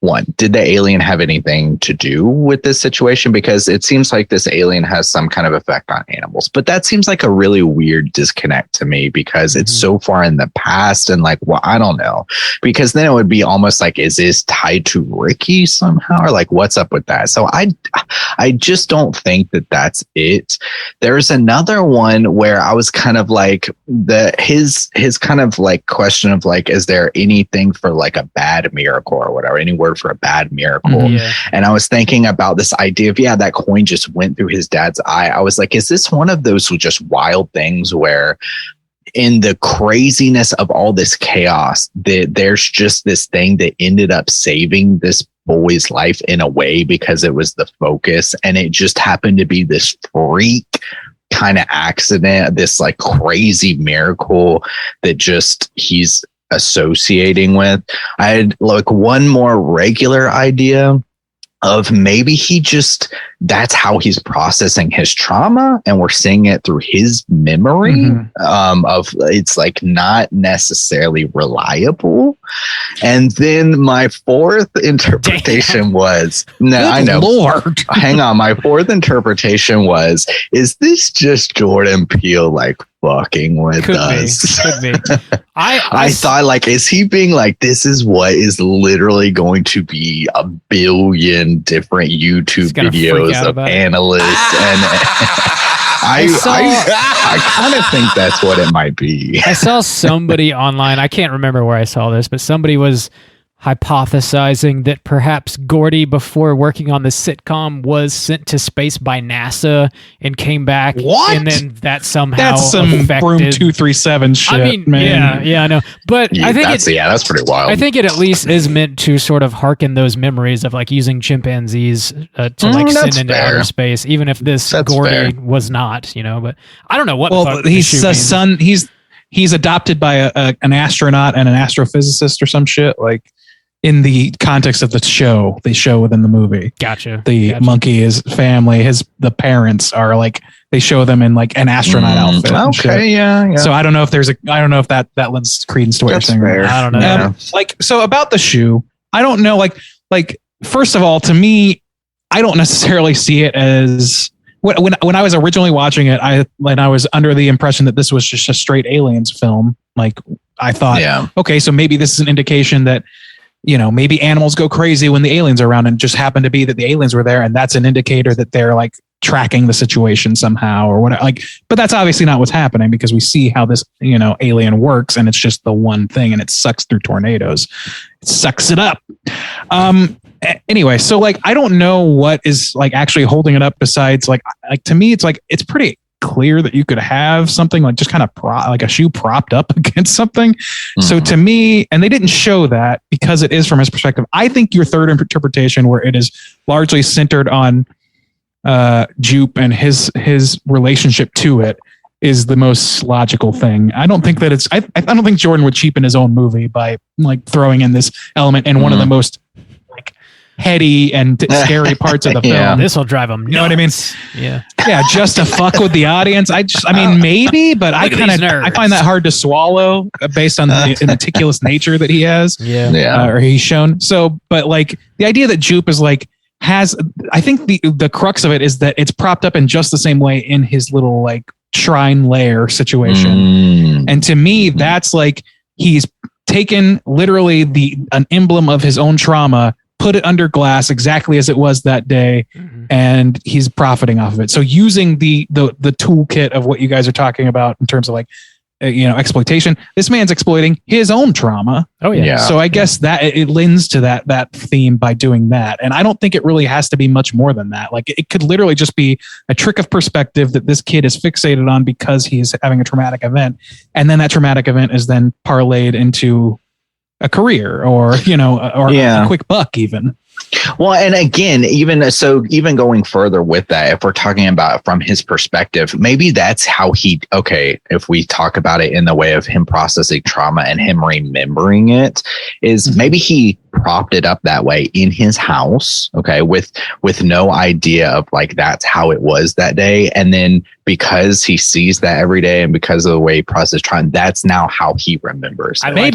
one, did the alien have anything to do with this situation? Because it seems like this alien has some kind of effect on animals, but that seems like a really weird disconnect to me because it's so far in the past and I don't know, because then it would be almost like, is this tied to Ricky somehow or what's up with that? So I just don't think that that's it. There's another one where I was kind of his kind of question of is there anything for a bad miracle or whatever, any word for a bad miracle. And I was thinking about this idea of, that coin just went through his dad's eye. I was like, is this one of those just wild things where in the craziness of all this chaos, there's just this thing that ended up saving this boy's life in a way because it was the focus, and it just happened to be this freak kind of accident, this crazy miracle that just he's associating with. I had one more regular idea of maybe that's how he's processing his trauma, and we're seeing it through his memory of it's not necessarily reliable. And then my fourth interpretation was, I know. Lord. Hang on. My fourth interpretation was, is this just Jordan Peele fucking with us? Could be. I thought is he being this is what is literally going to be a billion different YouTube videos of analysts and I kind of think that's what it might be. I saw somebody online, I can't remember where I saw this, but somebody was hypothesizing that perhaps Gordy, before working on the sitcom, was sent to space by NASA and came back. What? And then that somehow that's some affected. Room 237 shit. I mean, man. yeah, I know. But I think that's pretty wild. I think it at least is meant to sort of hearken those memories of using chimpanzees to send into outer space, even if this Gordy was not, But I don't know what. Well, he's a son. He's adopted by an astronaut and an astrophysicist or some shit in the context of the show, they show within the movie. Gotcha. The monkey is family. The parents are they show them in an astronaut outfit. Okay, yeah. So I don't know if that lends credence to what you're saying. I don't know. So about the shoe, I don't know. First of all, to me, I don't necessarily see it as when I was originally watching it. I was under the impression that this was just a straight aliens film. I thought, okay, so maybe this is an indication that, maybe animals go crazy when the aliens are around, and just happened to be that the aliens were there, and that's an indicator that they're tracking the situation somehow or whatever. But that's obviously not what's happening, because we see how this, alien works, and it's just the one thing, and it sucks through tornadoes. It sucks it up. Anyway, so I don't know what is actually holding it up besides to me, it's pretty clear that you could have something just kind of a shoe propped up against something. So to me, and they didn't show that because it is from his perspective. I think your third interpretation, where it is largely centered on Jupe and his relationship to it, is the most logical thing. I don't think that I don't think Jordan would cheapen his own movie by throwing in this element in one of the most heady and scary parts of the film. This will drive them nuts. You know what I mean? Yeah, just to fuck with the audience. I mean, maybe, but I find that hard to swallow based on the meticulous nature that he has. Or he's shown. So, but the idea that Jupe is I think the crux of it is that it's propped up in just the same way in his little shrine lair situation. And to me, that's he's taken literally an emblem of his own trauma, put it under glass exactly as it was that day, and he's profiting off of it. So using the toolkit of what you guys are talking about in terms of like, exploitation, this man's exploiting his own trauma. Oh yeah. So I guess that it lends to that theme by doing that. And I don't think it really has to be much more than that. Like it could literally just be a trick of perspective that this kid is fixated on because he's having a traumatic event. And then that traumatic event is then parlayed into a career or a quick buck even. Well, and again, even going further with that, if we're talking about from his perspective, maybe that's how if we talk about it in the way of him processing trauma and him remembering it, is maybe he propped it up that way in his house, with no idea of like that's how it was that day. And then because he sees that every day and because of the way he processes trauma, that's now how he remembers it. I like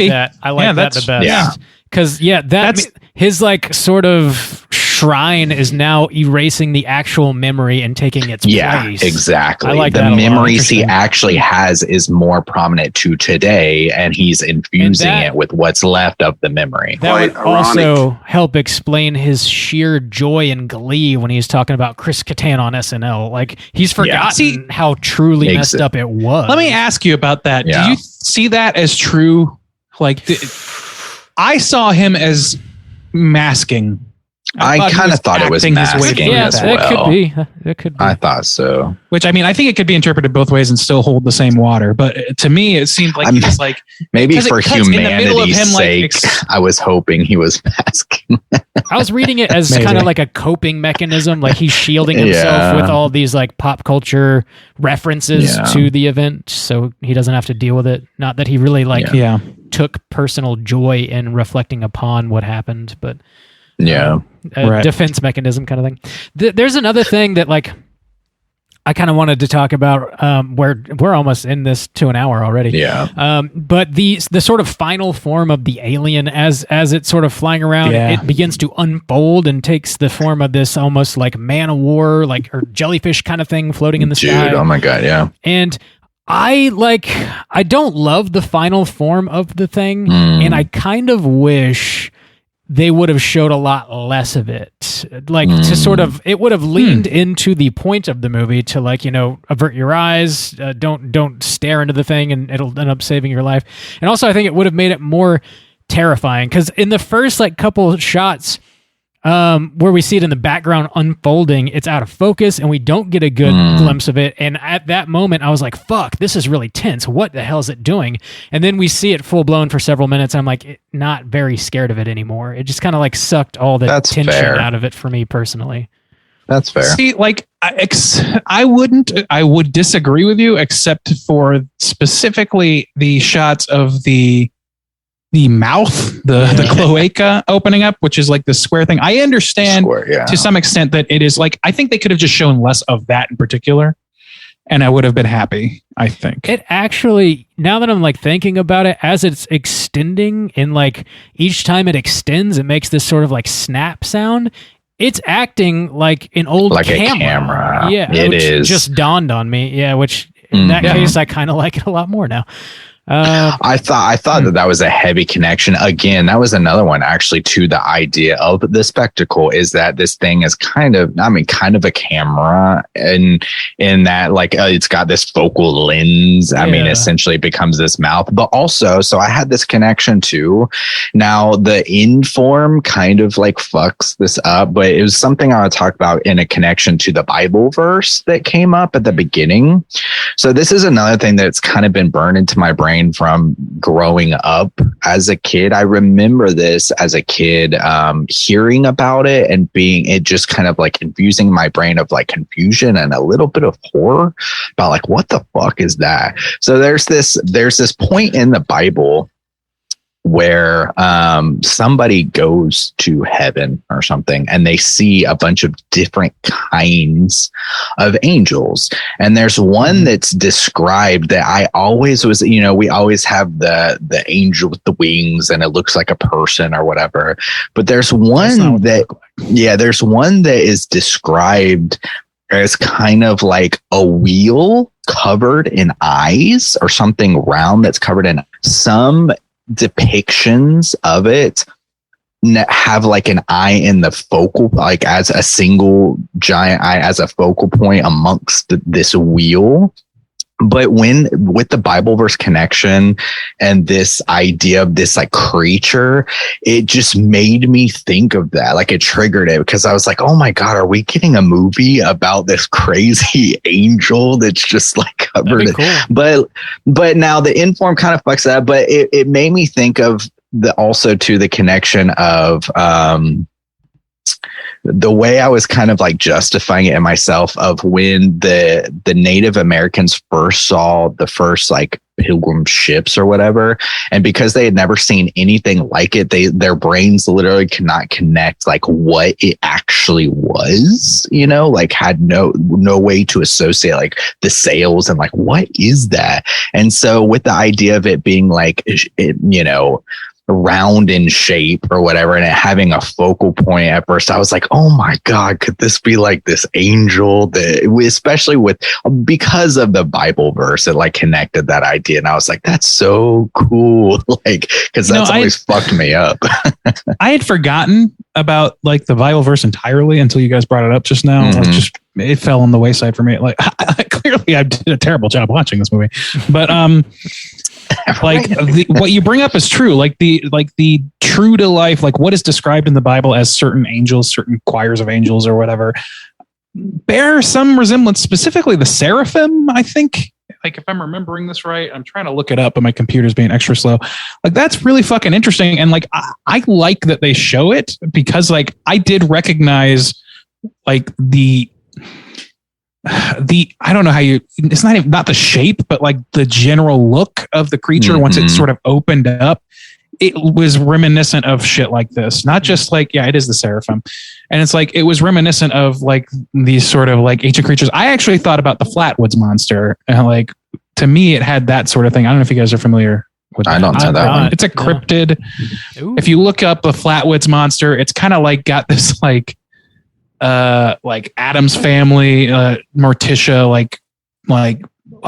that the best. Yeah. Because that's his like sort of shrine is now erasing the actual memory and taking its place. Yeah, exactly. I like the that memories he actually has is more prominent to today, and he's infusing it with what's left of the memory. That would also help explain his sheer joy and glee when he's talking about Chris Kattan on SNL. Like he's forgotten how truly messed up it was. Let me ask you about that. Yeah. Do you see that as true? Like I saw him as masking. I kind of thought it was masking as well. It could be. I thought so. Which, I mean, I think it could be interpreted both ways and still hold the same water. But to me, it seemed like he was like... Maybe for humanity's sake, I was hoping he was masking. I was reading it as kind of like a coping mechanism. Like he's shielding himself with all these like pop culture references to the event so he doesn't have to deal with it. Not that he really took personal joy in reflecting upon what happened, but... defense mechanism kind of thing. There's another thing that like I kind of wanted to talk about where we're almost in this to an hour already. But the sort of final form of the alien as it's sort of flying around, it begins to unfold and takes the form of this almost like man of war, like or jellyfish kind of thing floating in the sky. Oh my God, yeah. And I don't love the final form of the thing, and I kind of wish they would have showed a lot less of it. Like to sort of, it would have leaned into the point of the movie to like, avert your eyes, don't stare into the thing and it'll end up saving your life. And also I think it would have made it more terrifying because in the first like couple shots where we see it in the background unfolding, it's out of focus and we don't get a good glimpse of it. And at that moment I was like, fuck, this is really tense. What the hell is it doing? And then we see it full blown for several minutes. I'm like, not very scared of it anymore. It just kind of like sucked all the tension out of it for me personally. That's fair. See, like I would disagree with you except for specifically the shots of the mouth, the cloaca opening up, which is like the square thing. I understand to some extent that it is like, I think they could have just shown less of that in particular and I would have been happy, I think. It actually, now that I'm like thinking about it, as it's extending and like each time it extends, it makes this sort of like snap sound. It's acting like an old camera. Yeah, it is. Just dawned on me. Yeah, which in that case, I kind of like it a lot more now. I thought that was a heavy connection. Again, that was another one actually to the idea of the spectacle is that this thing is kind of a camera and in that like it's got this focal lens. I mean, essentially it becomes this mouth, but also, so I had this connection too. Now the in form kind of like fucks this up, but it was something I would talk about in a connection to the Bible verse that came up at the beginning. So this is another thing that's kind of been burned into my brain from growing up as a kid. I remember this as a kid, hearing about it and it just kind of like infusing my brain of like confusion and a little bit of horror about like, what the fuck is that? So there's this point in the Bible where somebody goes to heaven or something and they see a bunch of different kinds of angels. And there's one that's described that I always was, we always have the angel with the wings and it looks like a person or whatever. But there's one there's one that is described as kind of like a wheel covered in eyes or something round that's covered in some depictions of it have like an eye in the focal, like as a single giant eye as a focal point amongst this wheel. But with the Bible verse connection and this idea of this like creature, it just made me think of that. Like it triggered it because I was like, oh my God, are we getting a movie about this crazy angel that's just like covered it? Cool. But now the inform kind of fucks that, but it made me think of the connection of, the way I was kind of like justifying it in myself of when the Native Americans first saw the first like pilgrim ships or whatever. And because they had never seen anything like it, their brains literally could not connect like what it actually was, like had no way to associate like the sails and like, what is that? And so with the idea of it being like, round in shape or whatever, and it having a focal point at first, I was like, oh my God, could this be like this angel that, especially because of the Bible verse, it like connected that idea. And I was like, that's so cool. Like, cause that's always fucked me up. I had forgotten about like the Bible verse entirely until you guys brought it up just now. Like it fell on the wayside for me. Like clearly I did a terrible job watching this movie, but, like what you bring up is true. Like the true to life, like what is described in the Bible as certain angels, certain choirs of angels or whatever, bear some resemblance, specifically the seraphim. I think, like, if I'm remembering this right, I'm trying to look it up, but my computer's being extra slow. Like, that's really fucking interesting. And like, I like that they show it because like I did recognize like I don't know how it's not the shape, but like the general look of the creature once it sort of opened up, it was reminiscent of shit like this. Not just like, yeah, it is the seraphim. And it's like, it was reminiscent of like these sort of like ancient creatures. I actually thought about the Flatwoods monster, and like, to me, it had that sort of thing. I don't know if you guys are familiar with that. I don't know that one. It's a cryptid. Ooh. If you look up the Flatwoods monster, it's kind of like got this like Addams Family, Morticia, like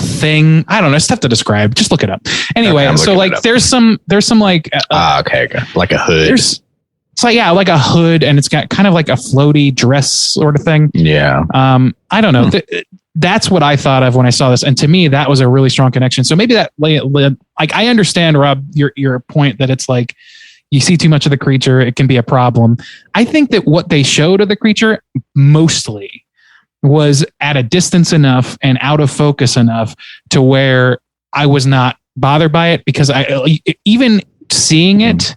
thing. I don't know. It's tough to describe. Just look it up. Anyway, okay, so like there's some like okay, like a hood. It's like, yeah, like a hood, and it's got kind of like a floaty dress sort of thing. Yeah. I don't know. That's what I thought of when I saw this, and to me, that was a really strong connection. So maybe that, like, I understand, Rob, your point that it's like, you see too much of the creature, it can be a problem. I think that what they showed of the creature mostly was at a distance enough and out of focus enough to where I was not bothered by it, because even seeing it,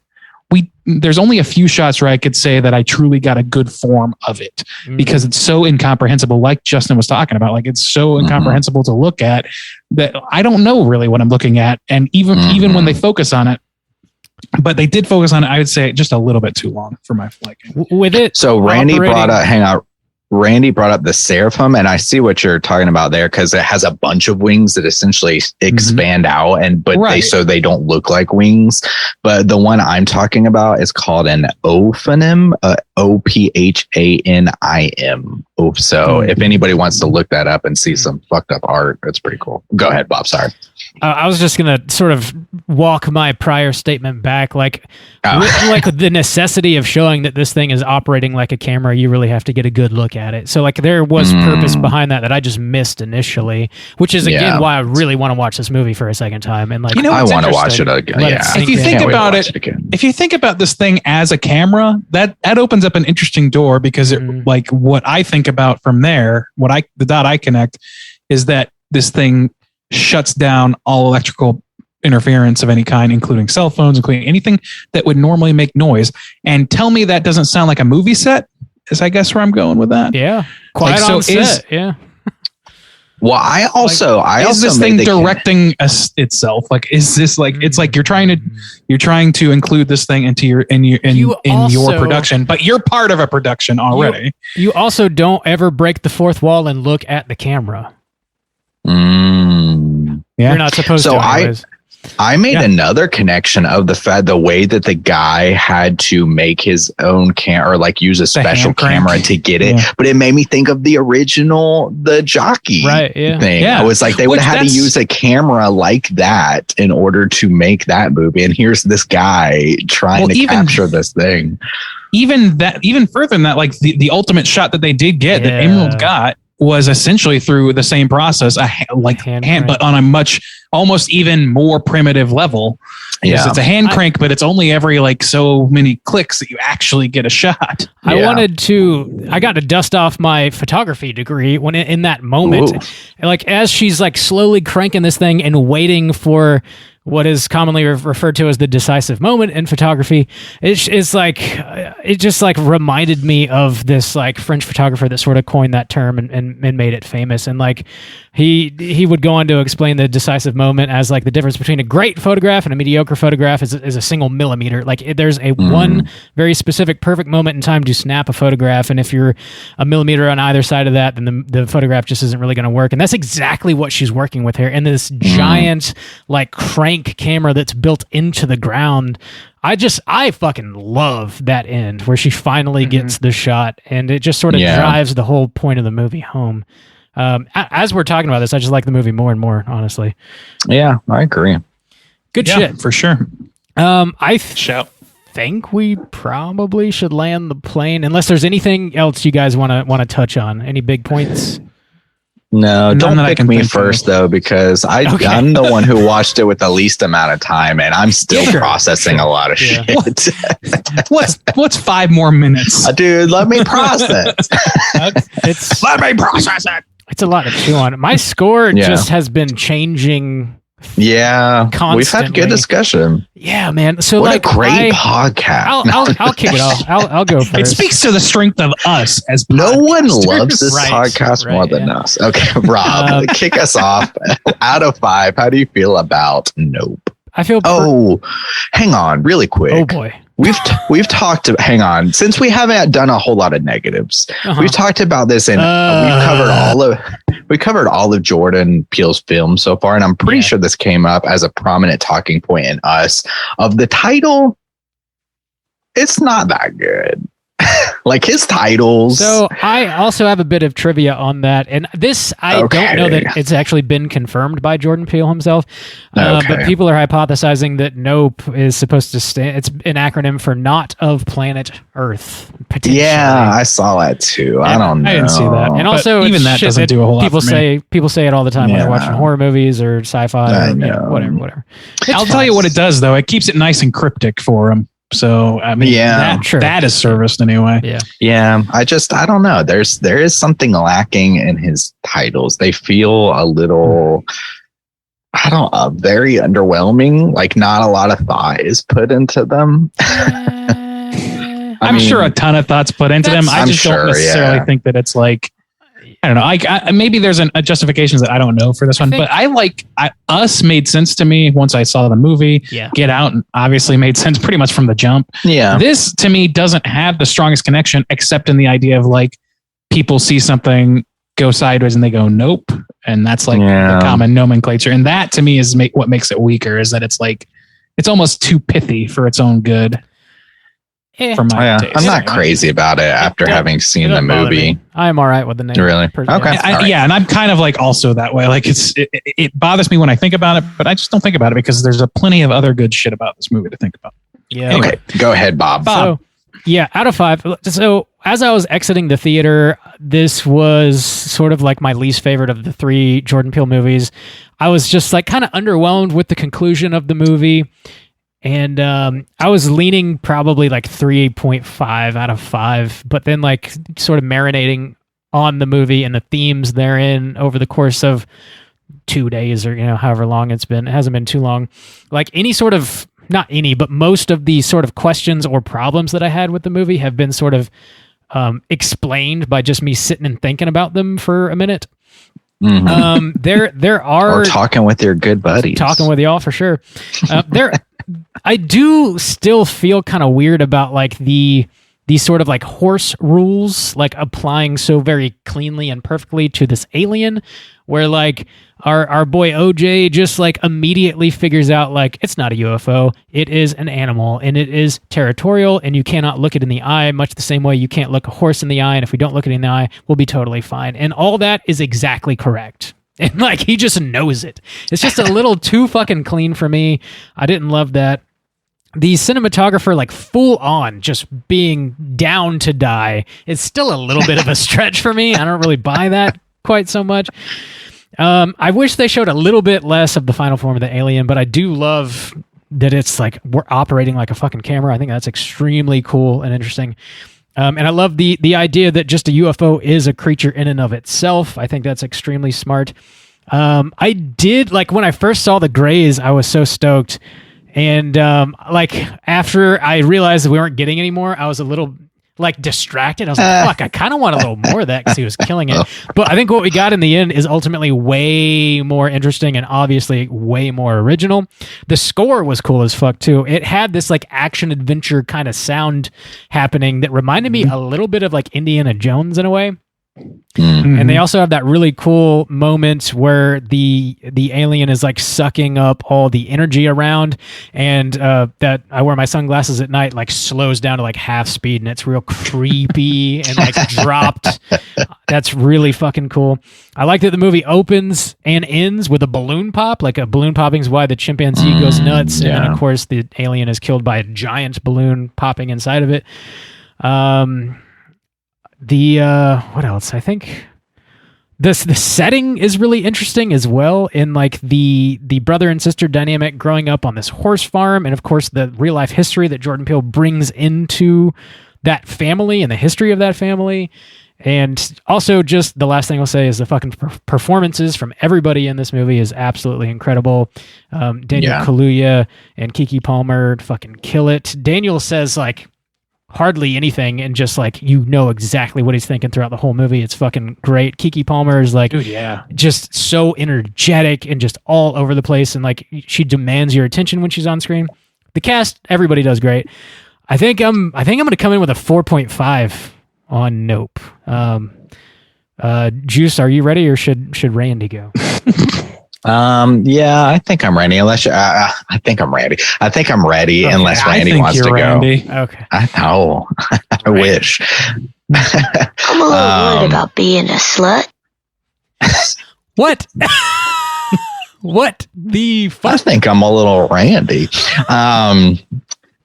there's only a few shots where I could say that I truly got a good form of it, because it's so incomprehensible. Like Justin was talking about, like, it's so incomprehensible to look at that I don't know really what I'm looking at. And even when they focus on it, but they did focus on it, I would say just a little bit too long for my liking. With it, so Randy brought up the seraphim, and I see what you're talking about there, because it has a bunch of wings that essentially expand out, so they don't look like wings. But the one I'm talking about is called an ophanim, Ophanim. So if anybody wants to look that up and see some fucked up art, it's pretty cool. Go ahead, Bob. Sorry. I was just going to sort of walk my prior statement back. Like the necessity of showing that this thing is operating like a camera, you really have to get a good look at it. So like there was purpose behind that I just missed initially, which is again why I really want to watch this movie for a second time. And like, I want to watch it again. If you think about it, if you think about this thing as a camera, that opens up an interesting door, because like what I think about from there, the dot I connect is that this thing shuts down all electrical interference of any kind, including cell phones, including anything that would normally make noise. And tell me that doesn't sound like a movie set, is I guess where I'm going with that. Yeah. Quite on set. Yeah. Well, I also is this thing directing itself? Like, is this like, it's like you're trying to include this thing into your production, but you're part of a production already. You also don't ever break the fourth wall and look at the camera. Yeah. You're not supposed to. I made another connection of the way that the guy had to make his own camera or like use a special camera to get it. Yeah. But it made me think of the original, the jockey thing. Yeah. I was like, they would have had to use a camera like that in order to make that movie. And here's this guy trying to capture this thing. Even further than that, like the ultimate shot that they did get that Emerald got was essentially through the same process, but on a much almost even more primitive level. Yeah, it's a hand crank, but it's only every like so many clicks that you actually get a shot. I got to dust off my photography degree when in that moment, like as she's like slowly cranking this thing and waiting for what is commonly referred to as the decisive moment in photography. It's like, it just like reminded me of this like French photographer that sort of coined that term and made it famous. And like he would go on to explain the decisive moment as like the difference between a great photograph and a mediocre photograph is a single millimeter. Like there's a one very specific perfect moment in time to snap a photograph. And if you're a millimeter on either side of that, then the photograph just isn't really going to work. And that's exactly what she's working with here. And this giant like crank camera that's built into the ground. I fucking love that end where she finally gets the shot, and it just sort of drives the whole point of the movie home. As we're talking about this, I just like the movie more and more, honestly. Yeah, I agree. Good shit. For sure. I think we probably should land the plane, unless there's anything else you guys want to touch on. Any big points? No, don't pick me first, though, because I'm the one who watched it with the least amount of time, and I'm still processing a lot of shit. What's 5 more minutes? Dude, let me process. Let me process it. It's a lot to chew on. My score just has been changing. Yeah, constantly. We've had good discussion. Yeah, man. So what like a great podcast. I'll kick it off. I'll go first. It speaks to the strength of us as podcasters. No one loves this podcast more than us. Okay, Rob, kick us off. Out of 5, how do you feel about Nope? I feel. Hang on, really quick. Oh boy. We've talked. Hang on, since we haven't done a whole lot of negatives, we've talked about this, and we covered all of Jordan Peele's films so far, and I'm pretty sure this came up as a prominent talking point in us of the title. It's not that good. Like his titles. So I also have a bit of trivia on that, and this I don't know that it's actually been confirmed by Jordan Peele himself, but people are hypothesizing that Nope is supposed to stand. It's an acronym for Not of Planet Earth. Potentially. Yeah, I saw that too. I don't know. I didn't see that, and also even that doesn't do a whole lot. People say it all the time when they're watching horror movies or sci-fi or whatever. I'll tell you what it does though. It keeps it nice and cryptic for them. So I mean, that is serviced anyway. Yeah. I don't know. There is something lacking in his titles. They feel a little, very underwhelming. Like not a lot of thought is put into them. I'm sure a ton of thoughts put into them. I just don't necessarily think that it's like. I don't know. I maybe there's a justification that I don't know for this one, but Us made sense to me once I saw the movie. Yeah. Get Out obviously made sense pretty much from the jump. Yeah. This to me doesn't have the strongest connection, except in the idea of like people see something go sideways and they go nope, and that's like the common nomenclature. And that to me is what makes it weaker. Is that it's like it's almost too pithy for its own good. For my taste. I'm not crazy about it after having seen the movie. I'm all right with the name. Really? Okay. And I'm kind of like also that way. Like it bothers me when I think about it, but I just don't think about it because there's a plenty of other good shit about this movie to think about. Yeah. Anyway. Okay. Go ahead, Bob. So, out of 5. So as I was exiting the theater, this was sort of like my least favorite of the 3 Jordan Peele movies. I was just like kind of underwhelmed with the conclusion of the movie. And I was leaning probably like 3.5 out of 5, but then like sort of marinating on the movie and the themes therein over the course of 2 days or, however long it's been. It hasn't been too long. Like any sort of, not any, but most of the sort of questions or problems that I had with the movie have been sort of explained by just me sitting and thinking about them for a minute. Mm-hmm. There are... Or talking with your good buddies. Talking with y'all for sure. I do still feel kind of weird about like the these sort of like horse rules, like applying so very cleanly and perfectly to this alien, where like our boy OJ just like immediately figures out like it's not a UFO, it is an animal, and it is territorial, and you cannot look it in the eye, much the same way you can't look a horse in the eye, and if we don't look it in the eye, we'll be totally fine. And all that is exactly correct. And like he just knows it. It's just a little too fucking clean for me. I didn't love that. The cinematographer, like full on, just being down to die, is still a little bit of a stretch for me. I don't really buy that quite so much. I wish they showed a little bit less of the final form of the alien, but I do love that it's like we're operating like a fucking camera. I think that's extremely cool and interesting. And I love the idea that just a UFO is a creature in and of itself. I think that's extremely smart. I did, like, when I first saw the Greys, I was so stoked. And like after I realized that we weren't getting any more, I was a little like distracted. I was like, fuck, I kind of want a little more of that because he was killing it. But I think what we got in the end is ultimately way more interesting and obviously way more original. The score was cool as fuck too. It had this like action adventure kind of sound happening that reminded me a little bit of like Indiana Jones in a way. Mm-hmm. And they also have that really cool moment where the alien is like sucking up all the energy around, and that I wear my sunglasses at night like slows down to like half speed, and it's real creepy and like dropped. That's really fucking cool. I like that the movie opens and ends with a balloon pop. Like a balloon popping is why the chimpanzee goes nuts, and then of course the alien is killed by a giant balloon popping inside of it. What else? I think the setting is really interesting as well, in like the brother and sister dynamic growing up on this horse farm, and of course the real life history that Jordan Peele brings into that family and the history of that family. And also, just the last thing I'll say is the fucking performances from everybody in this movie is absolutely incredible. Daniel Kaluuya and Keke Palmer fucking kill it. Daniel says like hardly anything, and just like you know exactly what he's thinking throughout the whole movie. It's fucking great. Keke Palmer is like, just so energetic and just all over the place, and like she demands your attention when she's on screen. The cast, everybody does great. I think I'm going to come in with a 4.5 on Nope. Juice, are you ready, or should Randy go? Yeah, I think I'm ready. Unless I think I'm ready. I think I'm ready, unless Randy wants to Randy. go. Okay. I know. I wish. I'm a little worried about being a slut. What? What the fuck? I think I'm a little Randy.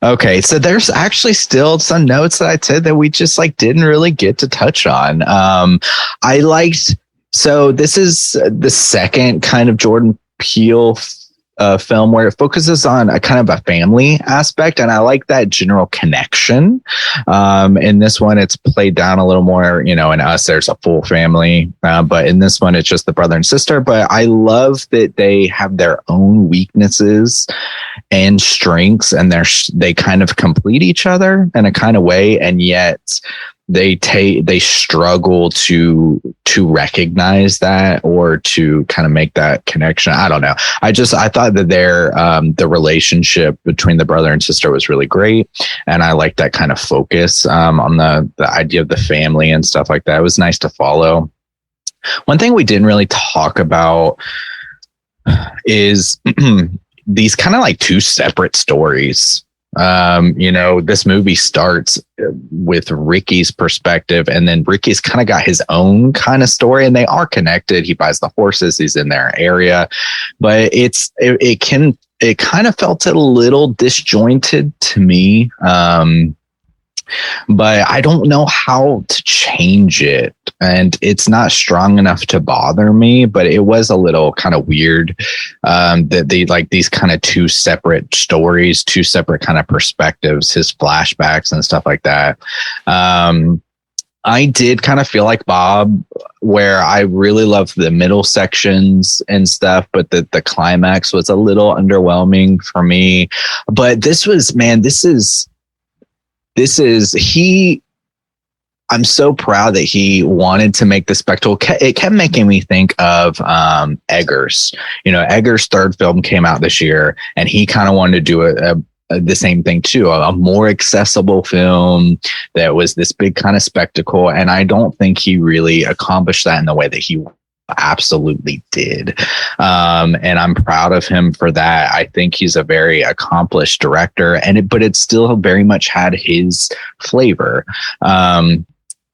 Okay, so there's actually still some notes that I said that we just like didn't really get to touch on. I liked. So this is the second kind of Jordan Peele film where it focuses on a kind of a family aspect, and I like that general connection. In this one, it's played down a little more. You know, in Us, there's a full family, but in this one, it's just the brother and sister. But I love that they have their own weaknesses and strengths, and they kind of complete each other in a kind of way, and yet they struggle to recognize that or to kind of make that connection. I don't know. I thought that the relationship between the brother and sister was really great, and I like that kind of focus on the idea of the family and stuff like that. It was nice to follow. One thing we didn't really talk about is these kind of like two separate stories. You know, this movie starts with Ricky's perspective, and then Ricky's kind of got his own kind of story, and they are connected. He buys the horses, he's in their area, but it kind of felt a little disjointed to me. But I don't know how to change it, and it's not strong enough to bother me, but it was a little kind of weird that they like these kind of two separate stories, two separate kind of perspectives, his flashbacks and stuff like that. I did kind of feel like Bob, where I really loved the middle sections and stuff, but the climax was a little underwhelming for me. But I'm so proud that he wanted to make the spectacle. It kept making me think of Eggers. You know, Eggers' third film came out this year, and he kind of wanted to do the same thing too, a more accessible film that was this big kind of spectacle. And I don't think he really accomplished that in the way that he absolutely did. And I'm proud of him for that. I think he's a very accomplished director, but it still very much had his flavor.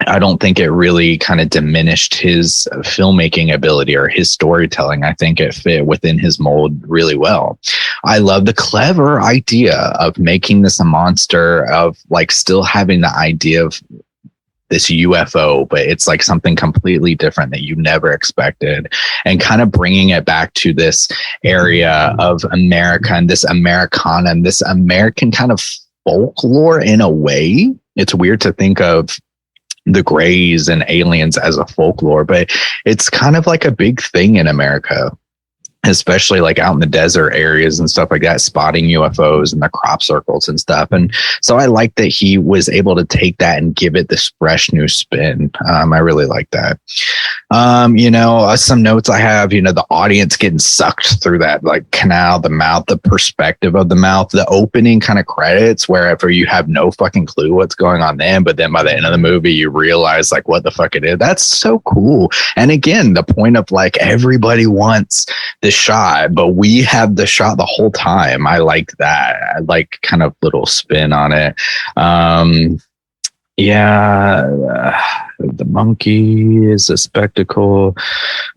I don't think it really kind of diminished his filmmaking ability or his storytelling. I think it fit within his mold really well. I love the clever idea of making this a monster, of like still having the idea of this UFO, but it's like something completely different that you never expected, and kind of bringing it back to this area of America and this Americana and this American kind of folklore in a way. It's weird to think of the Greys and aliens as a folklore, but it's kind of like a big thing in America, especially like out in the desert areas and stuff like that, spotting UFOs and the crop circles and stuff. And so I like that he was able to take that and give it this fresh new spin. I really like that. Some notes I have, the audience getting sucked through that like canal, the mouth, the perspective of the mouth, the opening kind of credits wherever you have no fucking clue what's going on then, but then by the end of the movie, you realize like what the fuck it is. That's so cool. And again, the point of like everybody wants the shot, but we have the shot the whole time. I like that. I like kind of little spin on it. The monkey is a spectacle.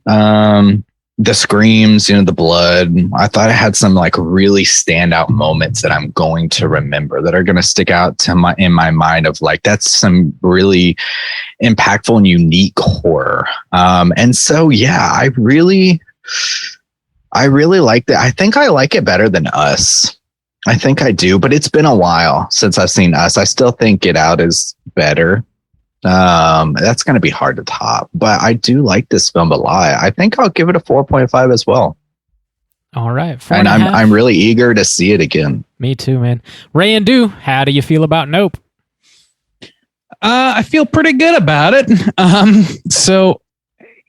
The screams, the blood. I thought it had some like really standout moments that I'm going to remember, that are going to stick out in my mind of like, that's some really impactful and unique horror. And so, yeah, I really like that. I think I like it better than Us. I think I do, but it's been a while since I've seen Us. I still think Get Out is better. That's going to be hard to top, but I do like this film a lot. I think I'll give it a 4.5 as well. All right. And I'm really eager to see it again. Me too, man. Ray and Do, how do you feel about Nope? I feel pretty good about it. So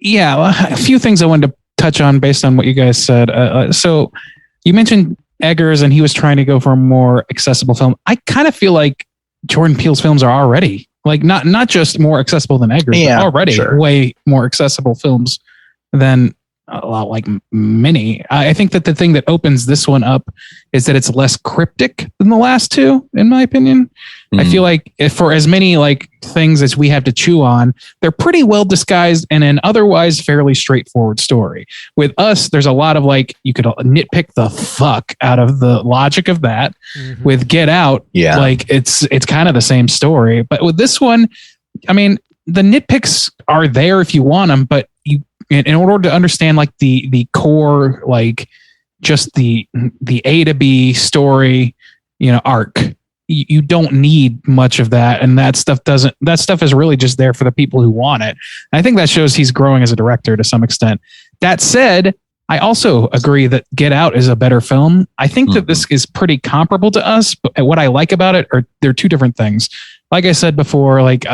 yeah, a few things I wanted to touch on based on what you guys said. So you mentioned Eggers and he was trying to go for a more accessible film. I kind of feel like Jordan Peele's films are already like not just more accessible than Eggers, but already way more accessible films than like many. I think that the thing that opens this one up is that it's less cryptic than the last two, in my opinion. I feel like for as many like things as we have to chew on, they're pretty well disguised in an otherwise fairly straightforward story. With Us, there's a lot of like, you could nitpick the fuck out of the logic of that. Mm-hmm. With Get Out, like it's kind of the same story. But with this one, I mean, the nitpicks are there if you want them, but in order to understand like the core, like just the A to B story, arc, you don't need much of that. And that stuff is really just there for the people who want it. And I think that shows he's growing as a director to some extent. That said, I also agree that Get Out is a better film. I think that this is pretty comparable to Us, but what I like about it are they're two different things. Like I said before, like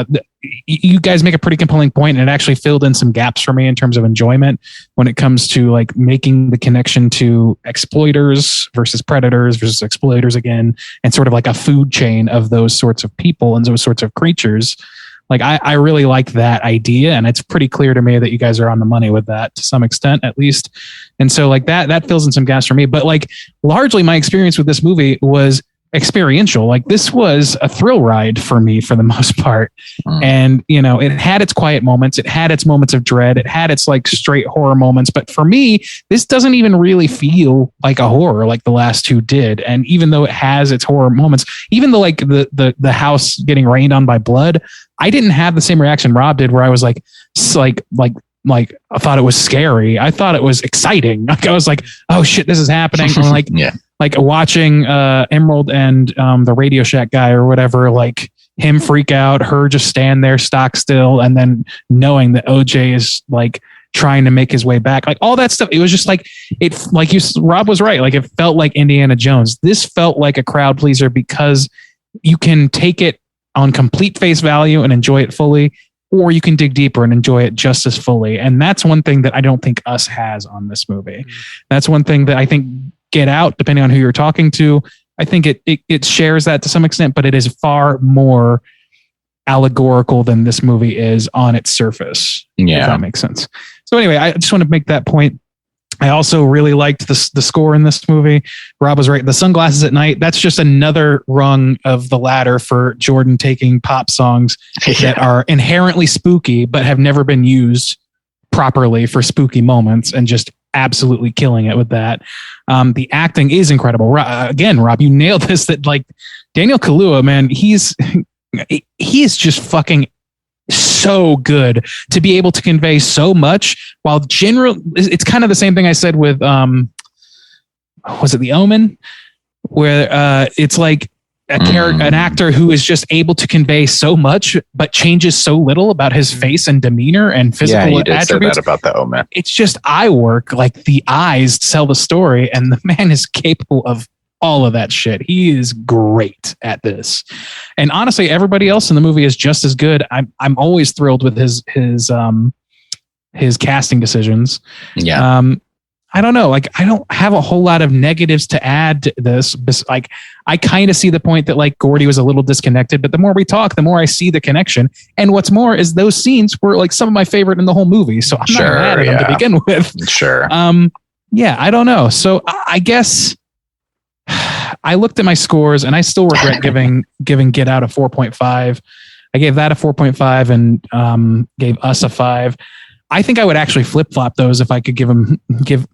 you guys make a pretty compelling point, and it actually filled in some gaps for me in terms of enjoyment when it comes to like making the connection to exploiters versus predators versus exploiters again, and sort of like a food chain of those sorts of people and those sorts of creatures. Like I really like that idea, and it's pretty clear to me that you guys are on the money with that to some extent, at least. And so like that fills in some gaps for me. But like largely my experience with this movie was experiential. Like this was a thrill ride for me for the most part. And it had its quiet moments, it had its moments of dread, it had its like straight horror moments, but for me this doesn't even really feel like a horror like the last two did. And even though it has its horror moments, even though like the house getting rained on by blood, I didn't have the same reaction Rob did, where I was like I thought it was scary. I thought it was exciting. Like I was like, oh shit, this is happening. Or like like watching Emerald and the Radio Shack guy or whatever, like him freak out, her just stand there stock still, and then knowing that OJ is like trying to make his way back, like all that stuff. It was just like Rob was right. Like it felt like Indiana Jones. This felt like a crowd pleaser because you can take it on complete face value and enjoy it fully, or you can dig deeper and enjoy it just as fully. And that's one thing that I don't think Us has on this movie. That's one thing that I think Get Out, depending on who you're talking to, I think it shares that to some extent, but it is far more allegorical than this movie is on its surface. Yeah. If that makes sense. So anyway, I just want to make that point. I also really liked the score in this movie. Rob was right. The Sunglasses at Night, that's just another rung of the ladder for Jordan taking pop songs that are inherently spooky, but have never been used properly for spooky moments and just absolutely killing it with that. The acting is incredible. Again, Rob, you nailed this, that like Daniel Kaluuya, man, he is just fucking so good to be able to convey so much while it's kind of the same thing I said with was it The Omen, where it's like an actor who is just able to convey so much but changes so little about his face and demeanor and physical you did attributes. say that about The Omen. It's just eye work. Like the eyes tell the story, and the man is capable of all of that shit. He is great at this. And honestly, everybody else in the movie is just as good. I'm always thrilled with his casting decisions. Yeah. I don't know. Like, I don't have a whole lot of negatives to add to this. Like, I kind of see the point that like Gordy was a little disconnected, but the more we talk, the more I see the connection. And what's more is those scenes were like some of my favorite in the whole movie. So I'm not mad at them to begin with. Sure. Yeah, I don't know. So I guess I looked at my scores and I still regret giving Get Out a 4.5. I gave that a 4.5 and gave Us a 5. I think I would actually flip flop those if I could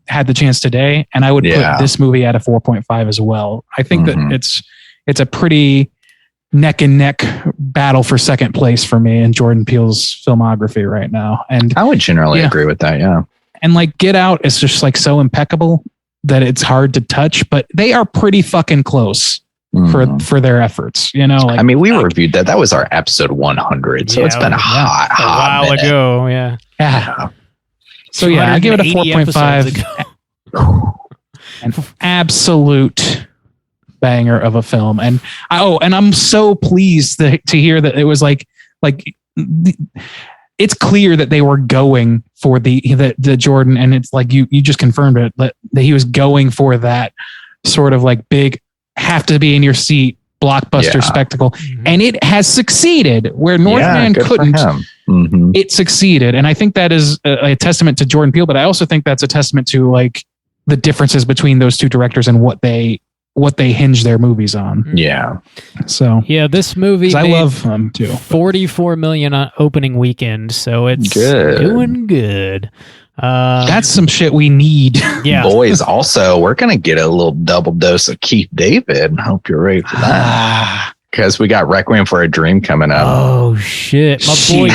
had the chance today, and I would put this movie at a 4.5 as well. I think that it's a pretty neck and neck battle for second place for me in Jordan Peele's filmography right now. And I would generally agree with that. Yeah. And like Get Out is just like so impeccable that it's hard to touch, but they are pretty fucking close for their efforts, you know. Like, I mean, we reviewed that. That was our episode 100, so it's been a hot while minute. ago. Yeah. So I give it a 4.5. An absolute banger of a film, and I'm so pleased to hear that it was like it's clear that they were going for the Jordan, and it's like you just confirmed it that he was going for that sort of like big, have to be in your seat blockbuster spectacle, and it has succeeded where Northman couldn't. It succeeded, and I think that is a testament to Jordan Peele, but I also think that's a testament to like the differences between those two directors and what they hinge their movies on. Yeah. So this movie I love them too. 44 million on opening weekend, so it's doing good. That's some shit we need. Yeah, boys. Also, we're gonna get a little double dose of Keith David. I hope you're ready for that, because we got Requiem for a Dream coming up. Oh shit, my boy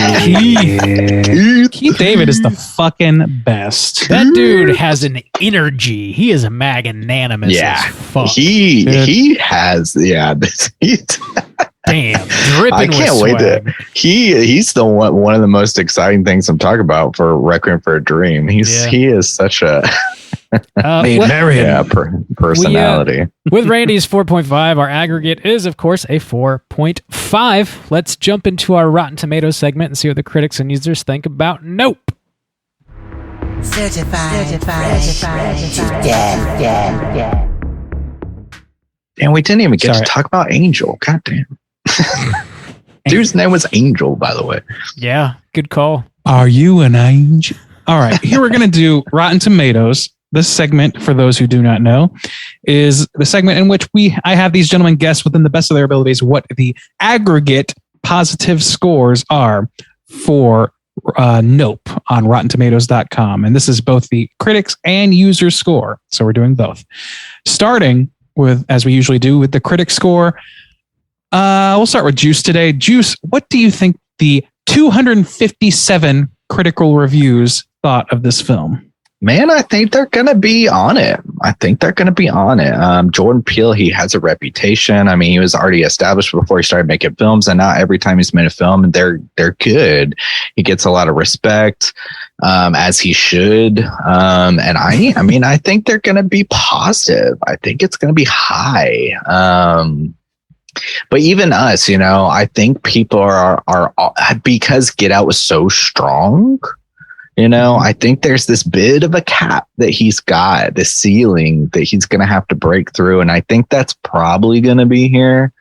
Keith David is the fucking best. That dude has an energy. He is a magnanimous as fuck. He has damn, dripping. I can't wait to. He's the one of the most exciting things I'm talking about for Requiem for a Dream. He is such a personality. With Randy's 4.5, our aggregate is of course a 4.5. Let's jump into our Rotten Tomatoes segment and see what the critics and users think about Nope. Certified fresh to death. And we didn't even get to talk about Angel. God damn. Dude's name was Angel, by the way. Yeah, good call. Are you an angel? All right, here we're going to do Rotten Tomatoes. This segment, for those who do not know, is the segment in which I have these gentlemen guess within the best of their abilities what the aggregate positive scores are for Nope on RottenTomatoes.com. And this is both the critics and user score. So we're doing both. Starting with, as we usually do, with the critic score. We'll start with Juice today. Juice, what do you think the 257 critical reviews thought of this film? Man, I think they're going to be on it. Jordan Peele, he has a reputation. I mean, he was already established before he started making films, and now every time he's made a film, they're good. He gets a lot of respect, as he should. And I think they're going to be positive. I think it's going to be high. But even us, I think people are because Get Out was so strong, I think there's this bit of a cap that he's got, this ceiling that he's going to have to break through. And I think that's probably going to be here.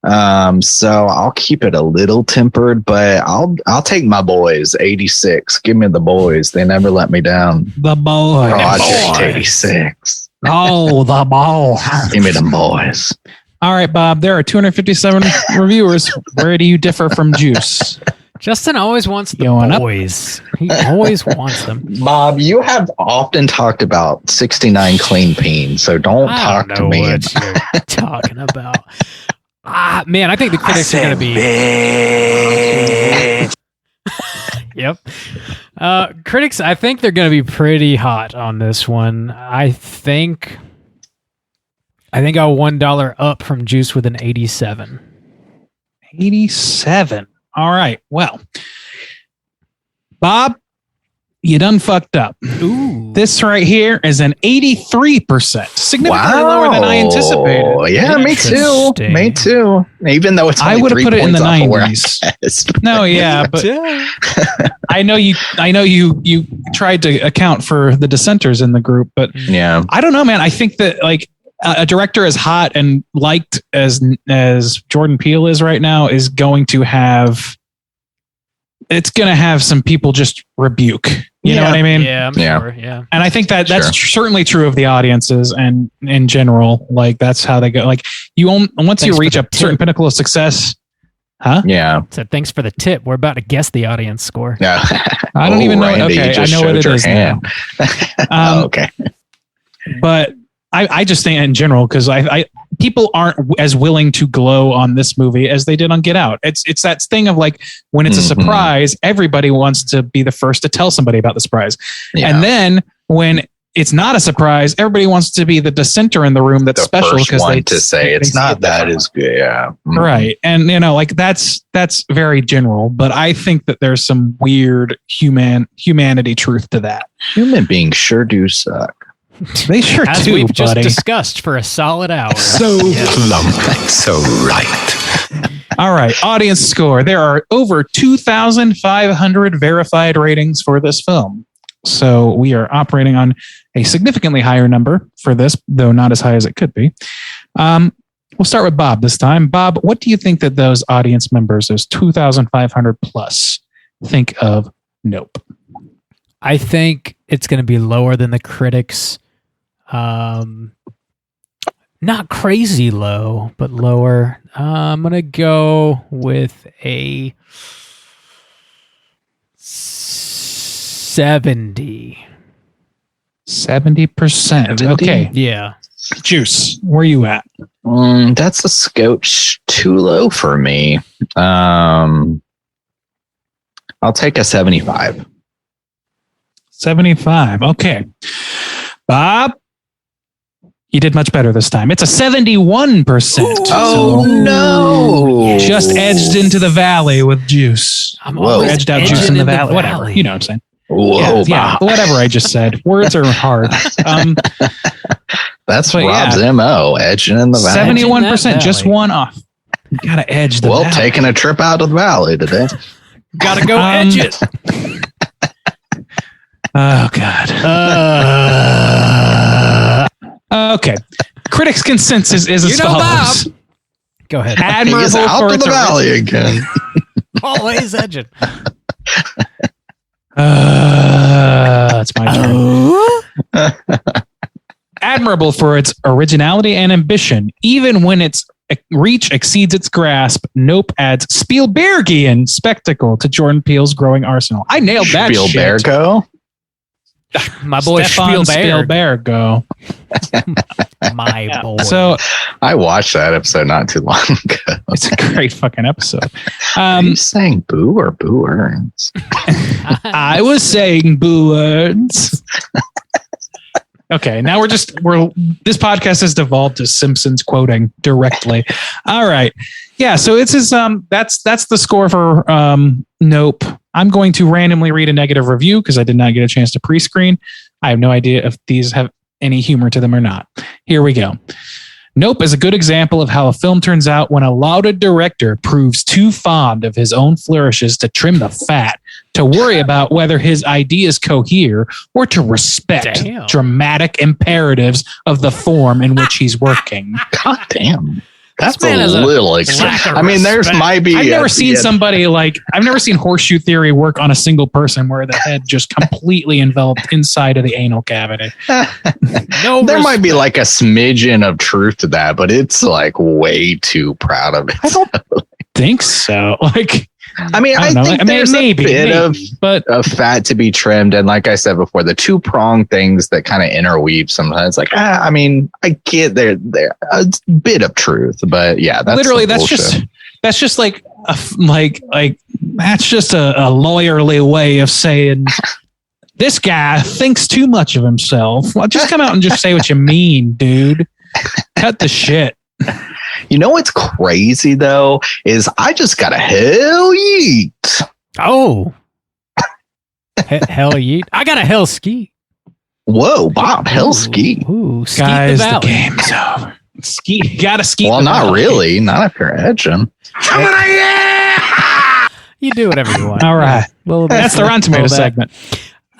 So I'll keep it a little tempered, but I'll take my boys. 86. Give me the boys. They never let me down. The boys. Project 86. Oh, the ball. Give me them boys. All right, Bob, there are 257 reviewers. Where do you differ from Juice? Justin always wants the boys. He always wants them. Bob, you have often talked about 69 clean peen, so don't talk to me. What you're talking about. Man, I think the critics are going to be... Yep. Critics, I think they're going to be pretty hot on this one. I think I'll $1 up from Juice with an 87. 87. All right. Well, Bob, you done fucked up. Ooh. This right here is an 83%. Significantly lower than I anticipated. Yeah, me too. Me too. Even though it's only I would have put it in the 90s. No, yeah, but I know you tried to account for the dissenters in the group, but yeah, I don't know, man. I think that like a director as hot and liked as Jordan Peele is right now is going to have some people just rebuke. You know what I mean? Yeah, I'm sure. Yeah. And I think that's certainly true of the audiences and in general, like that's how they go. Like once you reach a certain pinnacle of success, huh? Yeah. Said thanks for the tip. We're about to guess the audience score. Yeah. I don't even know. Randy, Okay, I know what it is now. Okay. But I just think in general, because I people aren't as willing to glow on this movie as they did on Get Out. It's that thing of like when it's a surprise, everybody wants to be the first to tell somebody about the surprise. Yeah. And then when it's not a surprise, everybody wants to be the dissenter in the room that's special because they to say it's not that is good. Yeah. Mm-hmm. Right. And like that's very general, but I think that there's some weird humanity truth to that. Human beings sure do suck. They sure As do, we've buddy. just discussed for a solid hour. So plump, so right. All right, audience score. There are over 2,500 verified ratings for this film. So we are operating on a significantly higher number for this, though not as high as it could be. We'll start with Bob this time. Bob, what do you think that those audience members, those 2,500 plus, think of Nope? I think it's going to be lower than the critics. Not crazy low, but lower. I'm going to go with a 70. 70%. Okay. Yeah. Juice, where are you at? That's a scotch too low for me. I'll take a 75. 75. Okay. Bob, you did much better this time. It's a 71%. Oh, no. Just edged into the valley with Juice. I'm always edged out Juice in the valley. Whatever. You know what I'm saying. Whoa, yeah, whatever I just said. Words are hard. That's Rob's MO, edging in the valley. 71%, just one off. You got to edge the valley. Taking a trip out of the valley today. Got to go edge it. Oh, God. Okay. Critics' consensus is as follows. Bob. Go ahead. Admirable He's out for of its the valley again. Always edging. It's my turn. Admirable for its originality and ambition, even when its reach exceeds its grasp, Nope adds Spielbergian spectacle to Jordan Peele's growing arsenal. I nailed that shit. Spielbergo? My boy Stefan Spielberg. Spielbergo. My boy. So I watched that episode not too long ago. it's a great fucking episode. Are you saying boo or boo earns? I was saying boo words. Okay, now we're this podcast has devolved to Simpsons quoting directly. All right. Yeah, so it's that's the score for Nope. I'm going to randomly read a negative review because I did not get a chance to pre-screen. I have no idea if these have any humor to them or not. Here we go. Nope is a good example of how a film turns out when a lauded director proves too fond of his own flourishes to trim the fat, to worry about whether his ideas cohere, or to respect dramatic imperatives of the form in which he's working. God damn. That's This man a has a little extreme. lack of I mean, there's respect. might be. I've never seen I've never seen horseshoe theory work on a single person where the head just completely enveloped inside of the anal cavity. There might be like a smidgen of truth to that, but it's like way too proud of it. I don't think so. Like, I mean, I think there's maybe, a bit of fat to be trimmed. And like I said before, the two-pronged things that kind of interweave sometimes. Like, I mean, I get there a bit of truth, but yeah, that's literally, that's just like that's just a lawyerly way of saying this guy thinks too much of himself. Well, just come out and just say what you mean, dude. Cut the shit. You know what's crazy though is I just got a hell yeet. Oh, hell yeet! I got a hell ski. Whoa, Bob, hell ski. Ooh, ski Guys, the the valley. game's over. Ski, gotta ski. Well, the not valley. really. Not if you're edging. You do whatever you want. All right, that's the Rotten Tomatoes segment.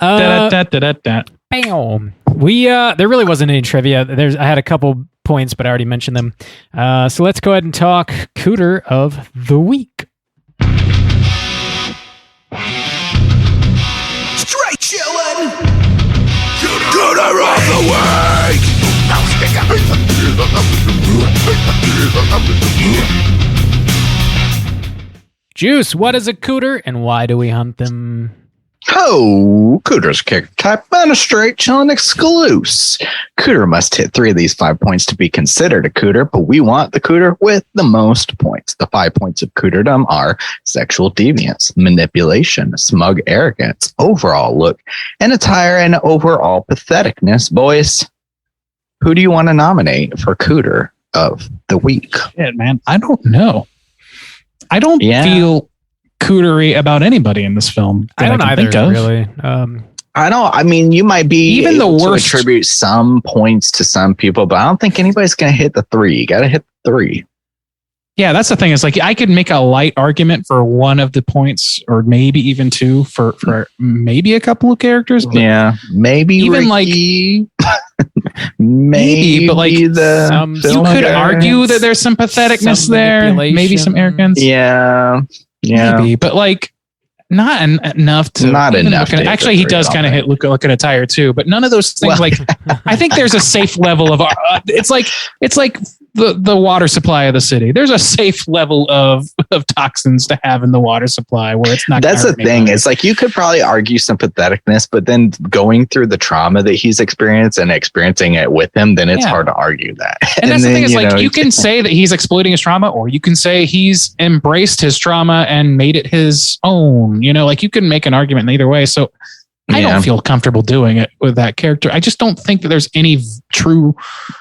Bam. We there really wasn't any trivia. I had a couple points, but I already mentioned them. So let's go ahead and talk Cooter of the week. Straight chillin'. Cooter of the week. Juice, what is a Cooter and why do we hunt them? Oh, Cooter's kick type and a straight chillin' exclusive. Cooter must hit 3 of these 5 points to be considered a Cooter, but we want the Cooter with the most points. The 5 points of Cooterdom are sexual deviance, manipulation, smug arrogance, overall look, and attire and overall patheticness. Boys, who do you want to nominate for Cooter of the week? Yeah, man, I don't know. I don't feel cootery about anybody in this film. I don't either, really. I mean, you might be even the worst to attribute some points to some people, but I don't think anybody's going to hit the 3. You got to hit the 3. Yeah, that's the thing. It's like I could make a light argument for one of the points, or maybe even 2 for maybe a couple of characters. Yeah, maybe even Ricky. maybe, but like you could argue that there's some patheticness there, maybe some arrogance. Yeah, maybe, but like not enough to actually, he does kind of look at attire too, but none of those things. Like, I think there's a safe level of. It's like the water supply of the city. There's a safe level of toxins to have in the water supply where it's not. That's the thing. It's like you could probably argue some patheticness, but then going through the trauma that he's experienced and experiencing it with him, then it's hard to argue that. And that's the thing. Is like you can say that he's exploiting his trauma, or you can say he's embraced his trauma and made it his own. You know, like you can make an argument in either way. So I don't feel comfortable doing it with that character. I just don't think that there's any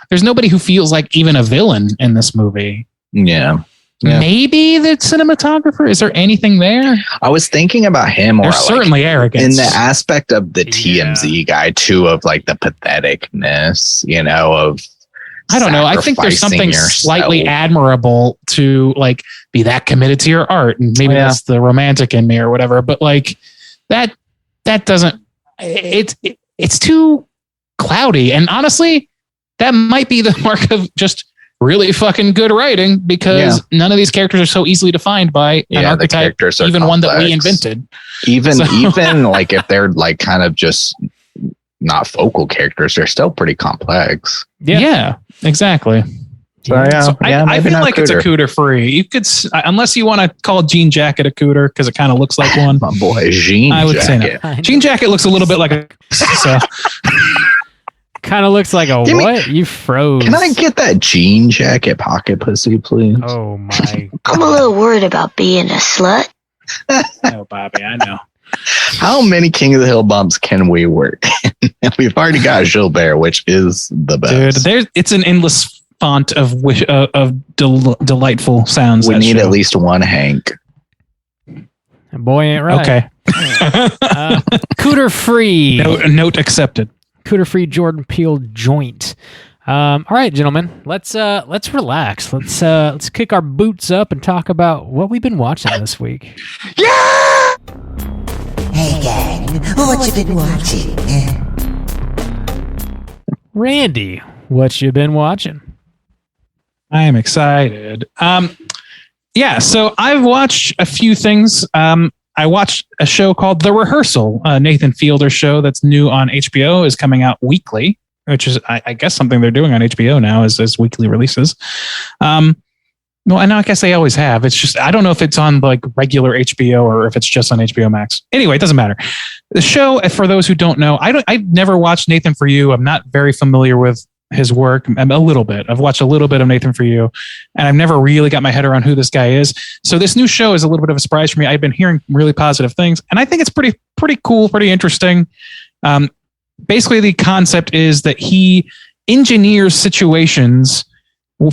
there's nobody who feels like even a villain in this movie. Yeah. Maybe the cinematographer. Is there anything there? I was thinking about him. There's certainly arrogance. In the aspect of the TMZ guy too, of like the patheticness, of I don't know. I think there's something slightly admirable to like be that committed to your art. And maybe that's the romantic in me or whatever. But like that doesn't, it's too cloudy. And honestly, that might be the mark of just really fucking good writing, because none of these characters are so easily defined by an archetype, even one that we invented. Even like if they're like kind of just not focal characters, they're still pretty complex. Yeah, exactly. So, I feel like it's a Cooter free. You could, unless you want to call Jean Jacket a Cooter because it kind of looks like one. My boy, Jean I would Jacket. say no. Jean Jacket looks a little bit like a. So. Kind of looks like what? You froze. Can I get that Jean Jacket pocket pussy, please? Oh my! I'm a little worried about being a slut. No, Bobby, I know. How many King of the Hill bumps can we work? We've already got Gilbert, which is the best. Dude, it's an endless font of delightful sounds. We need at least one Hank. Boy ain't right. Okay. Cooter free. Note accepted. Cooter free Jordan Peele joint. All right, gentlemen, let's relax. Let's kick our boots up and talk about what we've been watching this week. Yeah! Hey gang, what you been watching? Randy, what you been watching? I am excited. Yeah, so I've watched a few things. I watched a show called The Rehearsal, a Nathan Fielder show that's new on HBO, is coming out weekly, which is, I guess, something they're doing on HBO now is weekly releases. Well, and I guess they always have. It's just, I don't know if it's on like regular HBO or if it's just on HBO Max. Anyway, it doesn't matter. The show, for those who don't know, I've never watched Nathan For You. I'm not very familiar with his work a little bit. I've watched a little bit of Nathan For You, and I've never really got my head around who this guy is. So this new show is a little bit of a surprise for me. I've been hearing really positive things, and I think it's pretty cool, pretty interesting. Basically, the concept is that he engineers situations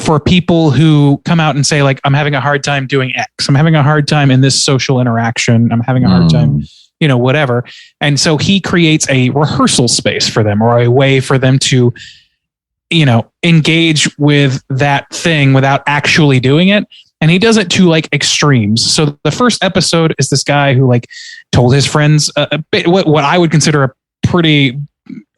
for people who come out and say, like, I'm having a hard time doing X. I'm having a hard time in this social interaction. I'm having a hard time, whatever. And so he creates a rehearsal space for them, or a way for them to, engage with that thing without actually doing it. And he does it to like extremes. So the first episode is this guy who like told his friends what I would consider a pretty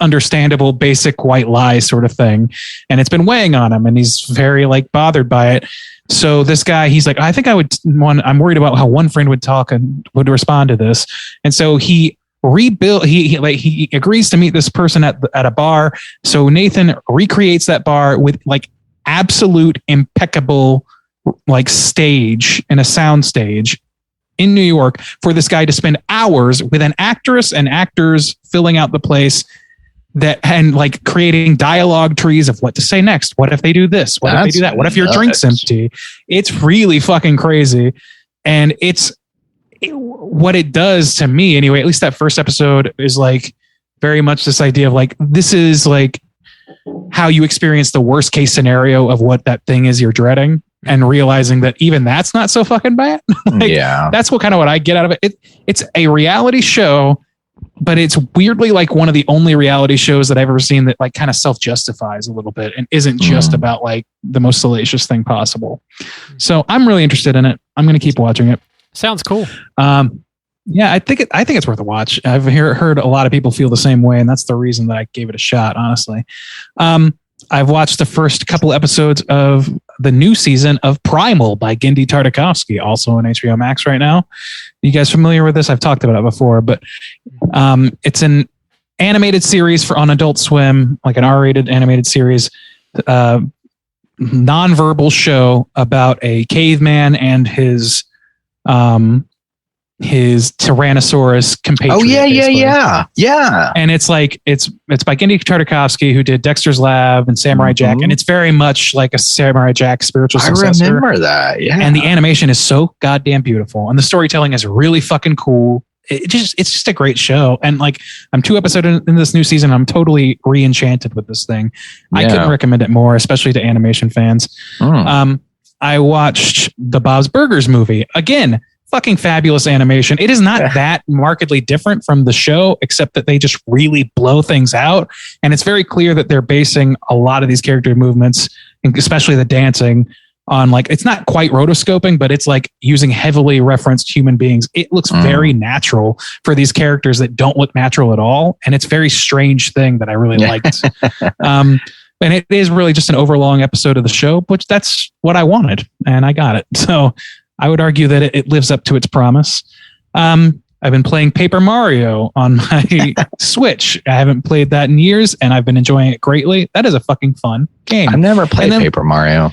understandable basic white lie sort of thing, and it's been weighing on him, and he's very like bothered by it. So this guy, he's like, I'm worried about how one friend would talk and would respond to this, and so he agrees to meet this person at a bar. So Nathan recreates that bar with like absolute impeccable like stage and a sound stage in New York for this guy to spend hours with an actress and actors filling out the place and like creating dialogue trees of what to say next. What if they do this? What if they do that? What if your drink's empty? It's really fucking crazy. And what it does to me anyway, at least that first episode is like very much this idea of like, this is like how you experience the worst case scenario of what that thing is you're dreading, and realizing that even that's not so fucking bad. That's what I get out of it. It's a reality show, but it's weirdly like one of the only reality shows that I've ever seen that like kind of self-justifies a little bit and isn't just about like the most salacious thing possible. So I'm really interested in it. I'm going to keep watching it. Sounds cool. Yeah, I think it's worth a watch. I've heard a lot of people feel the same way, and that's the reason that I gave it a shot, honestly. I've watched the first couple episodes of the new season of Primal by Genndy Tartakovsky, also on HBO Max right now. You guys familiar with this? I've talked about it before, but it's an animated series on Adult Swim, like an R-rated animated series, non-verbal show about a caveman and his Tyrannosaurus compatriot. Oh yeah. And it's like it's by Genndy Tartakovsky, who did Dexter's Lab and Samurai Jack, and it's very much like a Samurai Jack spiritual successor. I remember that. Yeah. And the animation is so goddamn beautiful, and the storytelling is really fucking cool. It's just a great show. And like, I'm 2 episodes in this new season, I'm totally re-enchanted with this thing. I couldn't recommend it more, especially to animation fans. I watched the Bob's Burgers movie again. Fucking fabulous animation. It is not that markedly different from the show, except that they just really blow things out. And it's very clear that they're basing a lot of these character movements, especially the dancing, on like, it's not quite rotoscoping, but it's like using heavily referenced human beings. It looks very natural for these characters that don't look natural at all. And it's a very strange thing that I really liked. And it is really just an overlong episode of the show, which that's what I wanted, and I got it. So I would argue that it lives up to its promise. I've been playing Paper Mario on my Switch. I haven't played that in years, and I've been enjoying it greatly. That is a fucking fun game. I've never played Paper Mario.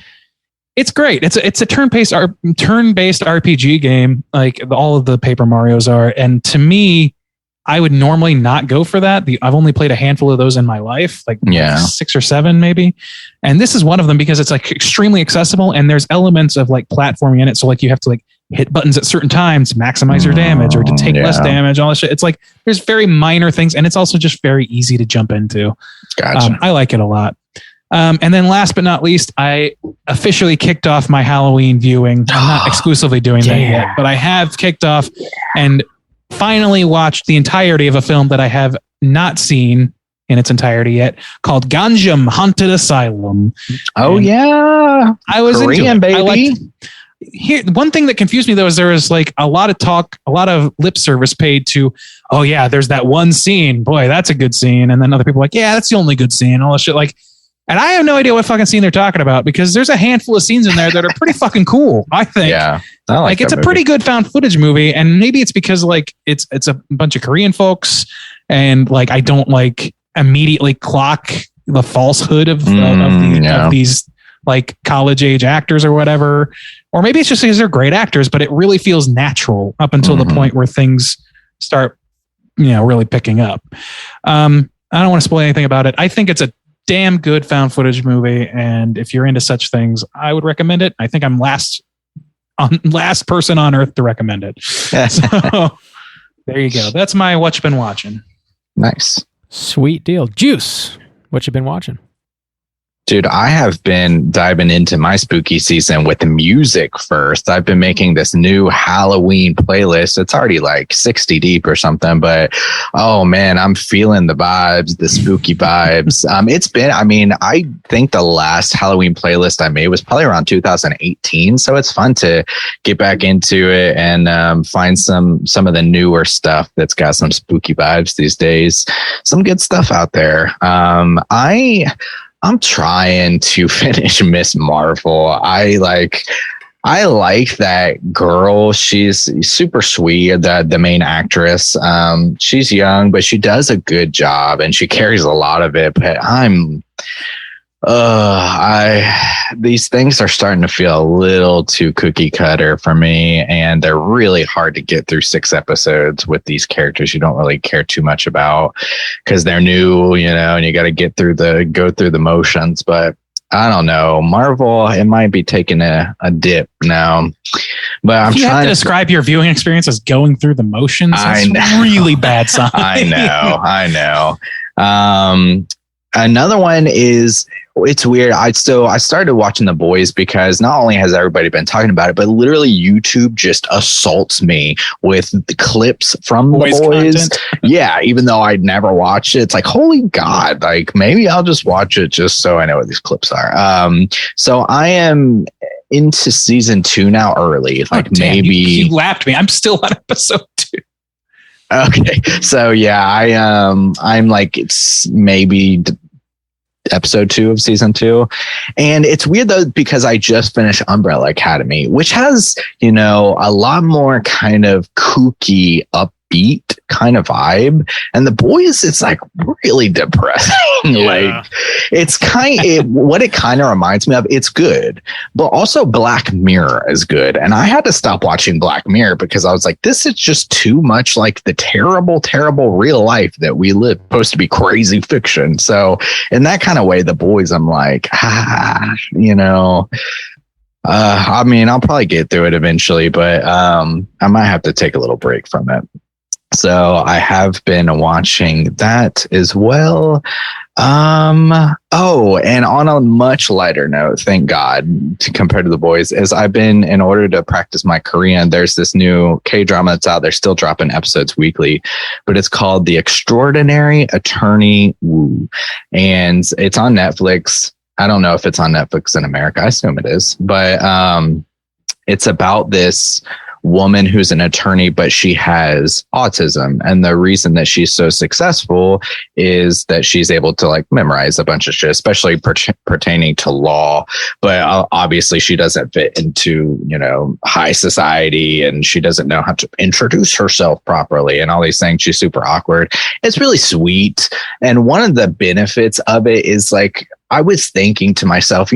It's great. It's a turn-based RPG game, like all of the Paper Marios are. And to me, I would normally not go for that. I've only played a handful of those in my life, like 6 or 7 maybe. And this is one of them because it's like extremely accessible, and there's elements of like platforming in it. So like you have to like hit buttons at certain times to maximize your damage or to take less damage, all that shit. It's like there's very minor things, and it's also just very easy to jump into. Gotcha. I like it a lot. And then last but not least, I officially kicked off my Halloween viewing. I'm not exclusively doing that yet, but I have kicked off and finally watched the entirety of a film that I have not seen in its entirety yet, called Ganjam Haunted Asylum. Oh, And yeah. I was Korean, into it. baby. Here, one thing that confused me though is there was like a lot of talk, a lot of lip service paid to, oh yeah, there's that one scene, boy, that's a good scene, and then other people are like, yeah, that's the only good scene, all that shit. Like, and I have no idea what fucking scene they're talking about because there's a handful of scenes in there that are pretty fucking cool. I think, Yeah, I like it's a movie. pretty good found footage movie, and maybe it's because like it's a bunch of Korean folks, and like I don't like immediately clock the falsehood of these like college age actors or whatever. Or maybe it's just because they're great actors, but it really feels natural up until the point where things start, really picking up. I don't want to spoil anything about it. I think it's a damn good found footage movie. And if you're into such things, I would recommend it. I think I'm last person on earth to recommend it. So there you go. That's my what you been watching. Nice. Sweet deal. Juice, what you been watching? Dude, I have been diving into my spooky season with music first. I've been making this new Halloween playlist. It's already like 60 deep or something, but oh man, I'm feeling the vibes, the spooky vibes. I think the last Halloween playlist I made was probably around 2018. So it's fun to get back into it and find some of the newer stuff that's got some spooky vibes these days. Some good stuff out there. I'm trying to finish Miss Marvel. I like that girl. She's super sweet. The main actress. She's young, but she does a good job and she carries a lot of it. But these things are starting to feel a little too cookie cutter for me, and they're really hard to get through 6 episodes with these characters you don't really care too much about because they're new, and you got to go through the motions. But I don't know, Marvel, it might be taking a dip now. But I'm trying have to describe your viewing experience as going through the motions. That's a really bad sign. I know. Another one is, it's weird. I started watching The Boys because not only has everybody been talking about it, but literally YouTube just assaults me with the clips from The Boys. Content. Yeah, even though I'd never watched it, it's like, holy God, like maybe I'll just watch it just so I know what these clips are. So I am into season 2 now early. Like maybe you laughed me. I'm still on episode 2. Okay, so yeah, I'm like, it's maybe episode 2 of season 2, and it's weird though because I just finished Umbrella Academy, which has a lot more kind of kooky, upbeat kind of vibe, and The Boys, it's like really depressing. Like it's what it kind of reminds me of. It's good, but also Black Mirror is good, and I had to stop watching Black Mirror because I was like, this is just too much like the terrible real life that we live, supposed to be crazy fiction. So in that kind of way, The Boys, I'm like, I'll probably get through it eventually, but I might have to take a little break from it. So I have been watching that as well. And on a much lighter note, thank God, compared to The Boys, is I've been, in order to practice my Korean, there's this new K-drama that's out there, still dropping episodes weekly, but it's called The Extraordinary Attorney Woo, and it's on Netflix. I don't know if it's on Netflix in America. I assume it is, but it's about this woman who's an attorney, but she has autism. And the reason that she's so successful is that she's able to like memorize a bunch of shit, especially pertaining to law. But obviously she doesn't fit into, high society, and she doesn't know how to introduce herself properly and all these things. She's super awkward. It's really sweet. And one of the benefits of it is like, I was thinking to myself,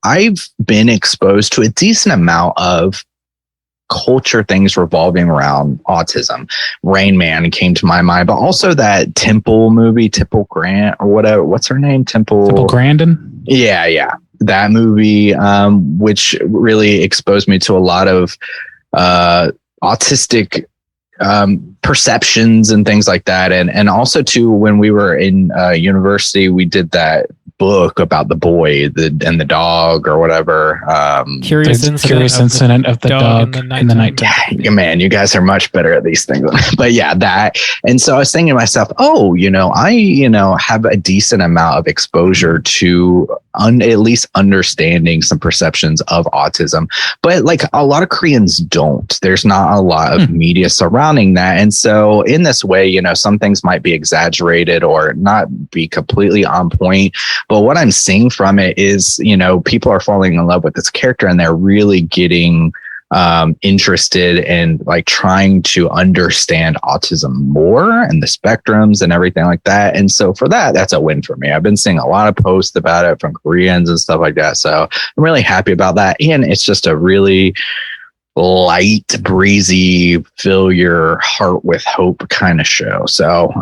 I've been exposed to a decent amount of culture things revolving around autism. Rain Man came to my mind, but also that Temple movie, Temple Grant or whatever. What's her name? Temple Grandin? Yeah. That movie, which really exposed me to a lot of autistic perceptions and things like that. And also too, when we were in university, we did that book about the boy and the dog or whatever. Curious Incident of the dog in the nighttime. Yeah, man, you guys are much better at these things. But yeah, that. And so I was thinking to myself, I have a decent amount of exposure to at least understanding some perceptions of autism, but like a lot of Koreans don't. There's not a lot of media surrounding that. And so in this way, some things might be exaggerated or not be completely on point. But what I'm seeing from it is, people are falling in love with this character and they're really getting interested in like trying to understand autism more and the spectrums and everything like that. And so for that's a win for me. I've been seeing a lot of posts about it from Koreans and stuff like that. So I'm really happy about that. And it's just a really light, breezy, fill your heart with hope kind of show. So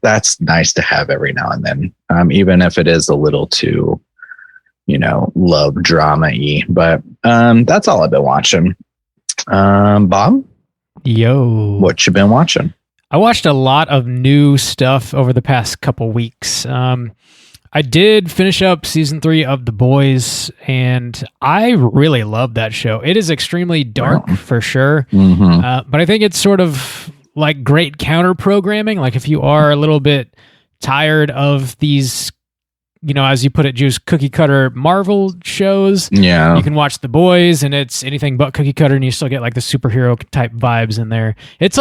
that's nice to have every now and then, even if it is a little too love drama-y, but that's all I've been watching. Bob? Yo. What you been watching? I watched a lot of new stuff over the past couple weeks. I did finish up season 3 of The Boys, and I really love that show. It is extremely dark for sure, but I think it's sort of like great counter-programming. Like if you are a little bit tired of these as you put it, Juice, cookie cutter Marvel shows. Yeah. You can watch The Boys and it's anything but cookie cutter and you still get like the superhero type vibes in there. It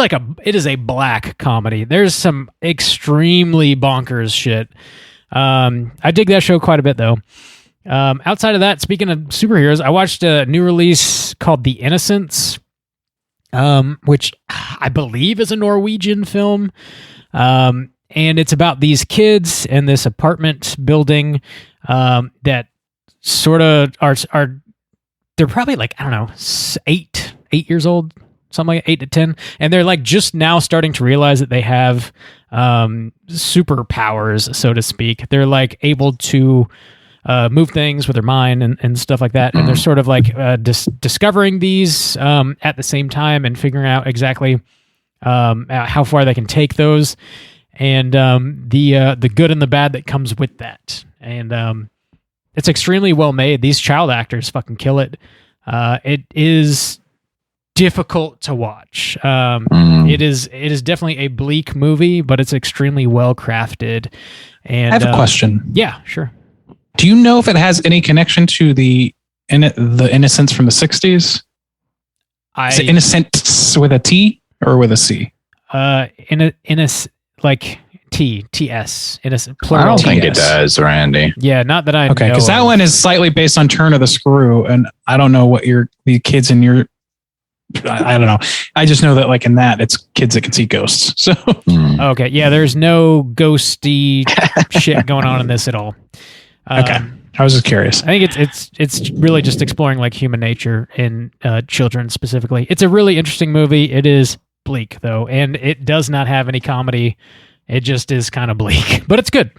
is a black comedy. There's some extremely bonkers shit. I dig that show quite a bit though. Outside of that, speaking of superheroes, I watched a new release called The Innocents, which I believe is a Norwegian film. And it's about these kids in this apartment building that sort of are they're probably like, I don't know, 8 years old, something like 8 to 10. And they're like just now starting to realize that they have superpowers, so to speak. They're like able to move things with their mind and stuff like that. And they're sort of like discovering these at the same time and figuring out exactly how far they can take those. And the good and the bad that comes with that. And it's extremely well made. These child actors fucking kill it. It is difficult to watch. It is definitely a bleak movie, but it's extremely well crafted. And I have a question. Yeah, sure. Do you know if it has any connection to the Innocents from the 60s? Is it Innocents with a T or with a C? Like TS. Plural. I don't think it does, Randy. Yeah, not that I know. Okay, because that one is slightly based on Turn of the Screw, and I don't know what the kids in your. I don't know. I just know that like in that it's kids that can see ghosts. So okay, yeah, there's no ghosty shit going on in this at all. Okay, I was just curious. I think it's really just exploring like human nature in children specifically. It's a really interesting movie. It is bleak though, and it does not have any comedy. It just is kind of bleak, but it's good.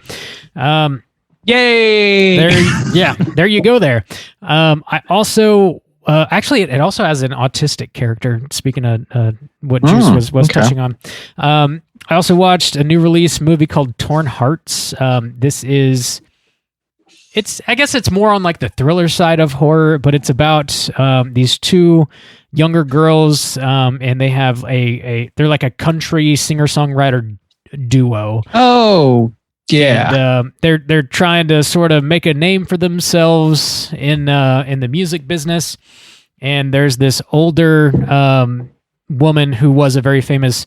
Yay! There you go. There. I also actually it also has an autistic character. Speaking of what Juice was touching on, I also watched a new release movie called Torn Hearts. I guess it's more on like the thriller side of horror, but it's about these two younger girls, and they have they're like a country singer-songwriter duo. Oh, yeah. And, they're trying to sort of make a name for themselves in the music business. And there's this older woman who was a very famous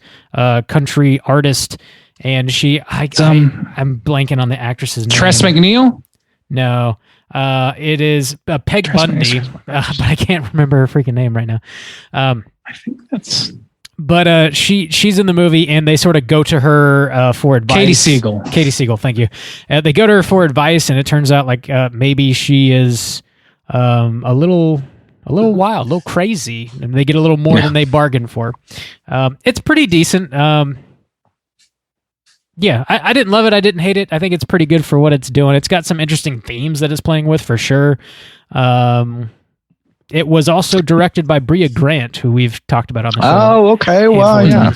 country artist, and I'm blanking on the actress's name. Tress MacNeille? No. It is Peg Bundy, but I can't remember her freaking name right now. I think that's... But she's in the movie, and they sort of go to her for advice. Katie Siegel, thank you. They go to her for advice, and it turns out like maybe she is a little wild, a little crazy, and they get a little more than they bargained for. It's pretty decent. Yeah, I didn't love it. I didn't hate it. I think it's pretty good for what it's doing. It's got some interesting themes that it's playing with for sure. It was also directed by Bria Grant, who we've talked about on the show. Oh, okay. Well, yeah.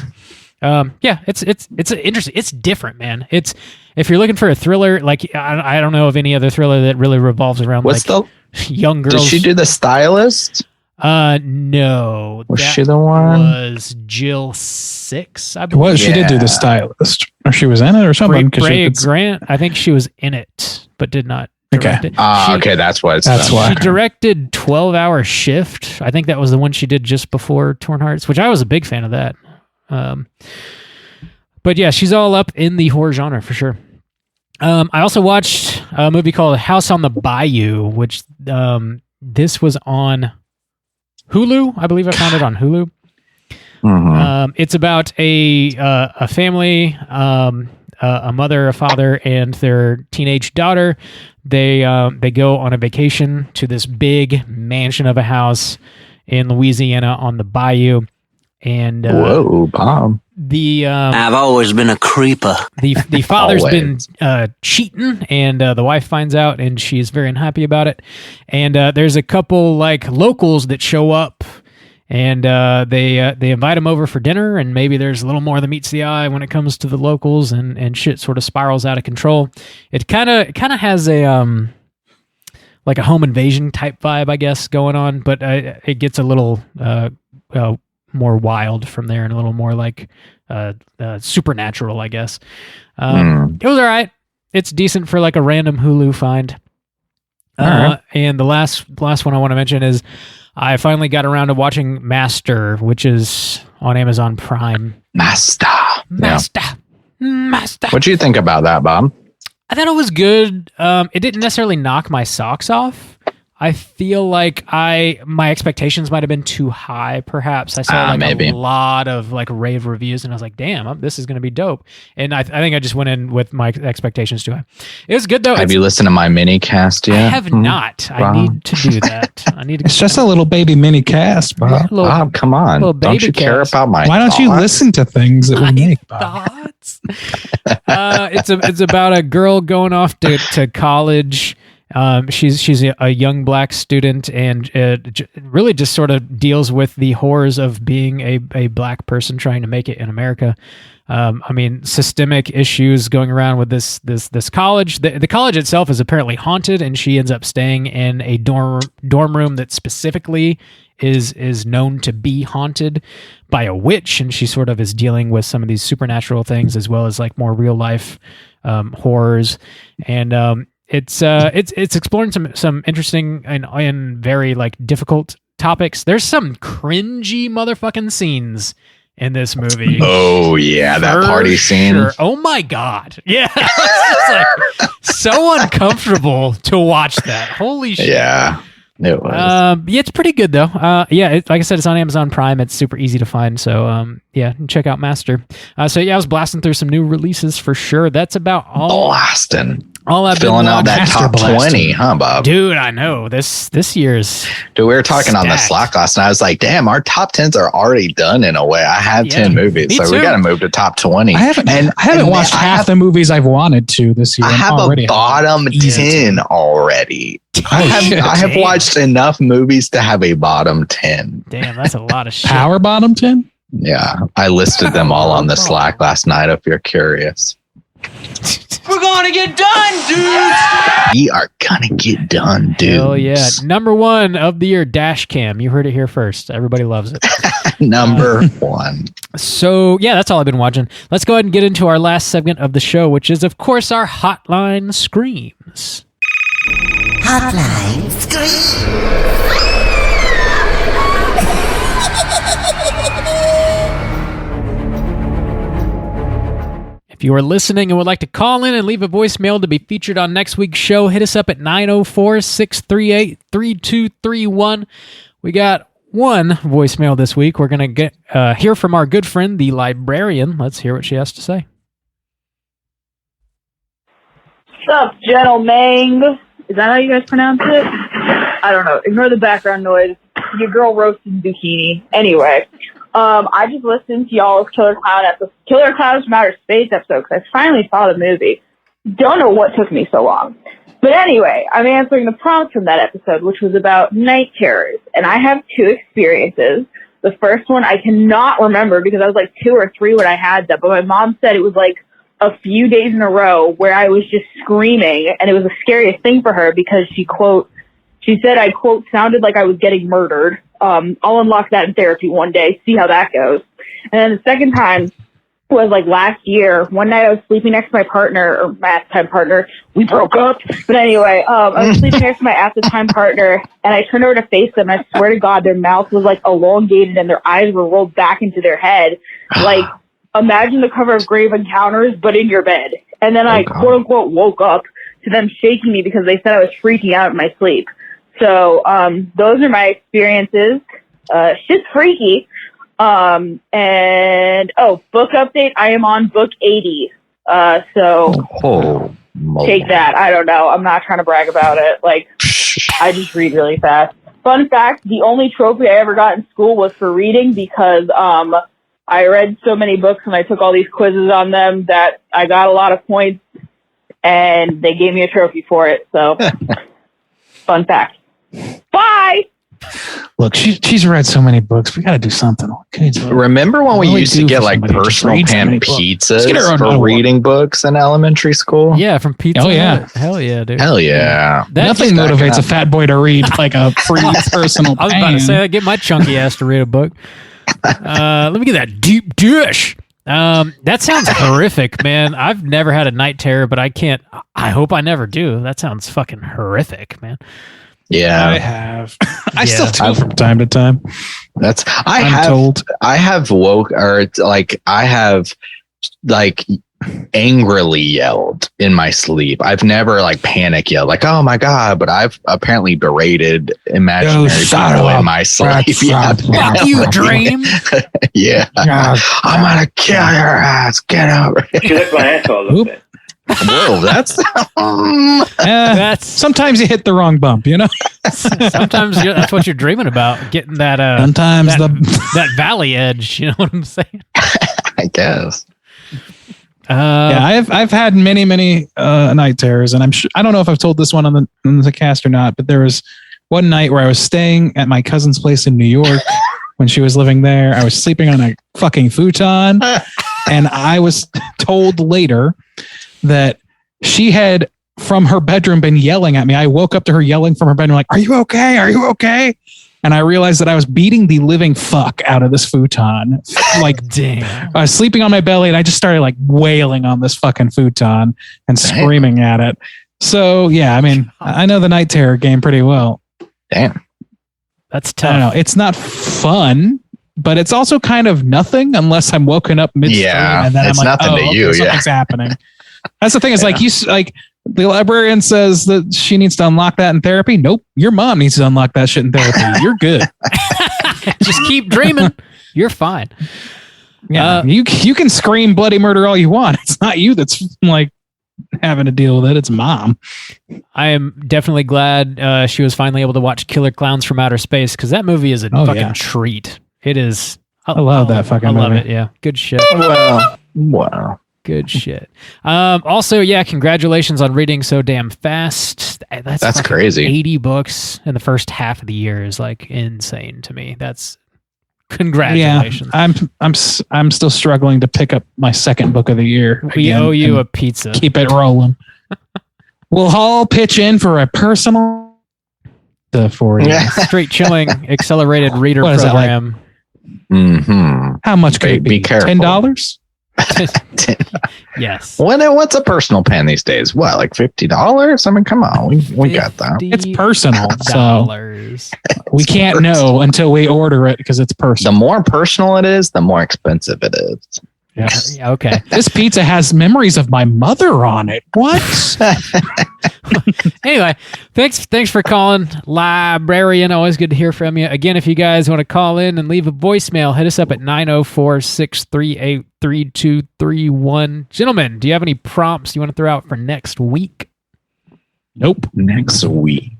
Yeah, it's interesting. It's different, man. It's if you're looking for a thriller, like I don't know of any other thriller that really revolves around young girls. Did she do The Stylist? No. Was she the one? Was Jill Six, I believe. Well, she did do The Stylist, or she was in it, or something. Brea Grant, I think she was in it, but did not. Okay. Okay, that's why. That's why she directed 12-Hour Shift. I think that was the one she did just before Torn Hearts, which I was a big fan of that. But yeah, she's all up in the horror genre for sure. I also watched a movie called House on the Bayou, which this was on Hulu. I believe I found it on Hulu. Mm-hmm. It's about a family, a mother, a father, and their teenage daughter. They go on a vacation to this big mansion of a house in Louisiana on the bayou. And whoa, Bob! I've always been a creeper. The father's been cheating, and the wife finds out, and she's very unhappy about it. And there's a couple like locals that show up, and they invite him over for dinner, and maybe there's a little more than meets the eye when it comes to the locals, and shit sort of spirals out of control. It kind of has a like a home invasion type vibe, I guess, going on, but it gets a little more wild from there, and a little more like supernatural, I guess. It was all right. It's decent for like a random Hulu find. Right. And the last one I want to mention is I finally got around to watching Master, which is on Amazon Prime. Master. What do you think about that, Bob? I thought it was good. It didn't necessarily knock my socks off. I feel like my expectations might have been too high, perhaps. I saw a lot of like rave reviews, and I was like, damn, this is going to be dope. And I think I just went in with my expectations too high. It was good, though. Have you listened to my mini cast yet? I have not. Wow. I need to do that. It's just a little baby mini cast, Bob. Bob, come on. Don't you care about my Why don't you listen to things that we make, Bob? Thoughts? It's about a girl going off to college. She's a young black student, and really just sort of deals with the horrors of being a black person trying to make it in America. I mean, systemic issues going around with this college. The college itself is apparently haunted, and she ends up staying in a dorm room that specifically is known to be haunted by a witch, and she sort of is dealing with some of these supernatural things as well as like more real life horrors. And it's exploring some interesting and very like difficult topics. There's some cringy motherfucking scenes in this movie. Oh yeah, that party scene. Sure. Oh my god, yeah, it's like so uncomfortable to watch that. Holy shit. Yeah, it was. Yeah, it's pretty good though. Yeah, like I said, it's on Amazon Prime. It's super easy to find. So yeah, check out Master. So yeah, I was blasting through some new releases for sure. That's about all. All I've filling been out that top 20, huh, Bob? Dude, I know this year's. Dude, we were talking on the Slack last night. I was like, "Damn, our top 10s are already done in a way." I have 10 movies, so we got to move to top 20. I haven't watched half the movies I've wanted to this year. I have a bottom 10 already. I have watched enough movies to have a bottom 10. Damn, that's a lot of shit. Power bottom 10? Yeah, I listed them all on the Slack last night. If you're curious. We're gonna get done, dudes! We are gonna get done, dude. Oh yeah. Number 1 of the year, Dash Cam. You heard it here first. Everybody loves it. Number 1. So yeah, that's all I've been watching. Let's go ahead and get into our last segment of the show, which is of course our Hotline Screams. Hotline Scream. If you are listening and would like to call in and leave a voicemail to be featured on next week's show, hit us up at 904-638-3231. We got one voicemail this week. We're going to hear from our good friend, the librarian. Let's hear what she has to say. Sup, gentlemen? Is that how you guys pronounce it? I don't know. Ignore the background noise. Your girl roasted zucchini. Anyway. I just listened to y'all's Killer Clowns from Outer Space episode because I finally saw the movie. Don't know what took me so long. But anyway, I'm answering the prompt from that episode, which was about night terrors. And I have 2 experiences. The first one I cannot remember because I was like 2 or 3 when I had that, but my mom said it was like a few days in a row where I was just screaming, and it was the scariest thing for her because she said I, quote, sounded like I was getting murdered. I'll unlock that in therapy one day, see how that goes. And then the second time was like last year. One night I was sleeping next to my partner, or my at-the-time partner. We broke up. But anyway, I was sleeping next to my at-the-time partner, and I turned over to face them, and I swear to God, their mouth was like elongated and their eyes were rolled back into their head. Like, imagine the cover of Grave Encounters, but in your bed. And then I, quote-unquote, woke up to them shaking me because they said I was freaking out in my sleep. So those are my experiences. Shit's freaky. And book update. I am on book 80. So take that. I don't know. I'm not trying to brag about it. Like, I just read really fast. Fun fact: the only trophy I ever got in school was for reading because I read so many books and I took all these quizzes on them that I got a lot of points, and they gave me a trophy for it. So, fun fact. Bye. Look, she's read so many books. We got to do something. Remember when we used to get like personal pan pizzas for reading books in elementary school? Yeah, from Pizza Hut. Yeah. Hell yeah, dude. Hell yeah. Nothing motivates a fat boy to read like a free personal I was about to say, get my chunky ass to read a book. Let me get that deep dish. That sounds horrific, man. I've never had a night terror, but I hope I never do. That sounds fucking horrific, man. Yeah, I have. I still do from time to time. I have angrily yelled in my sleep. I've never like panic yelled, like, oh my God, but I've apparently berated imaginary people in my sleep. Fuck you, Dream. Yeah. I'm gonna kill your ass. Get over it. You licked my asshole a little bit. Whoa, that's sometimes you hit the wrong bump, you know. Sometimes that's what you're dreaming about, getting that. Sometimes that valley edge. You know what I'm saying? I guess. I've had many night terrors, and I don't know if I've told this one on the cast or not, but there was one night where I was staying at my cousin's place in New York when she was living there. I was sleeping on a fucking futon, and I was told later that she had from her bedroom been yelling at me. I woke up to her yelling from her bedroom, like, "Are you okay? Are you okay?" And I realized that I was beating the living fuck out of this futon. Like, damn. I was sleeping on my belly, and I just started like wailing on this fucking futon and screaming at it. So yeah, I mean, I know the night terror game pretty well. Damn, that's tough. I don't know. It's not fun, but it's also kind of nothing unless I'm woken up midstream, and then it's I'm like, nothing to you. Something's happening. That's the thing. Is the librarian says that she needs to unlock that in therapy. Nope, your mom needs to unlock that shit in therapy. You're good. Just keep dreaming. You're fine. Yeah, you can scream bloody murder all you want. It's not you that's like having to deal with it. It's mom. I am definitely glad she was finally able to watch Killer Clowns from Outer Space, because that movie is a fucking treat. It is. I love that fucking movie. I love it. Yeah, good shit. Wow. Good shit. Also, congratulations on reading so damn fast. That's crazy. 80 books in the first half of the year is like insane to me. That's congratulations. Yeah, I'm still struggling to pick up my second book of the year. We owe you a pizza. Keep it rolling. We'll all pitch in for a personal for you. Straight Chilling Accelerated Reader Program. Mm-hmm. How much could it be? Careful. $10? Yes. What's a personal pen these days? What, like $50? I mean, come on, we got that. It's personal, so we can't know until we order it because it's personal. The more personal it is, the more expensive it is. Yes. Yeah, okay. This pizza has memories of my mother on it. What? Anyway, thanks for calling, librarian. Always good to hear from you. Again, if you guys want to call in and leave a voicemail, hit us up at 904-638-3231. Gentlemen, do you have any prompts you want to throw out for next week? Nope. Next week.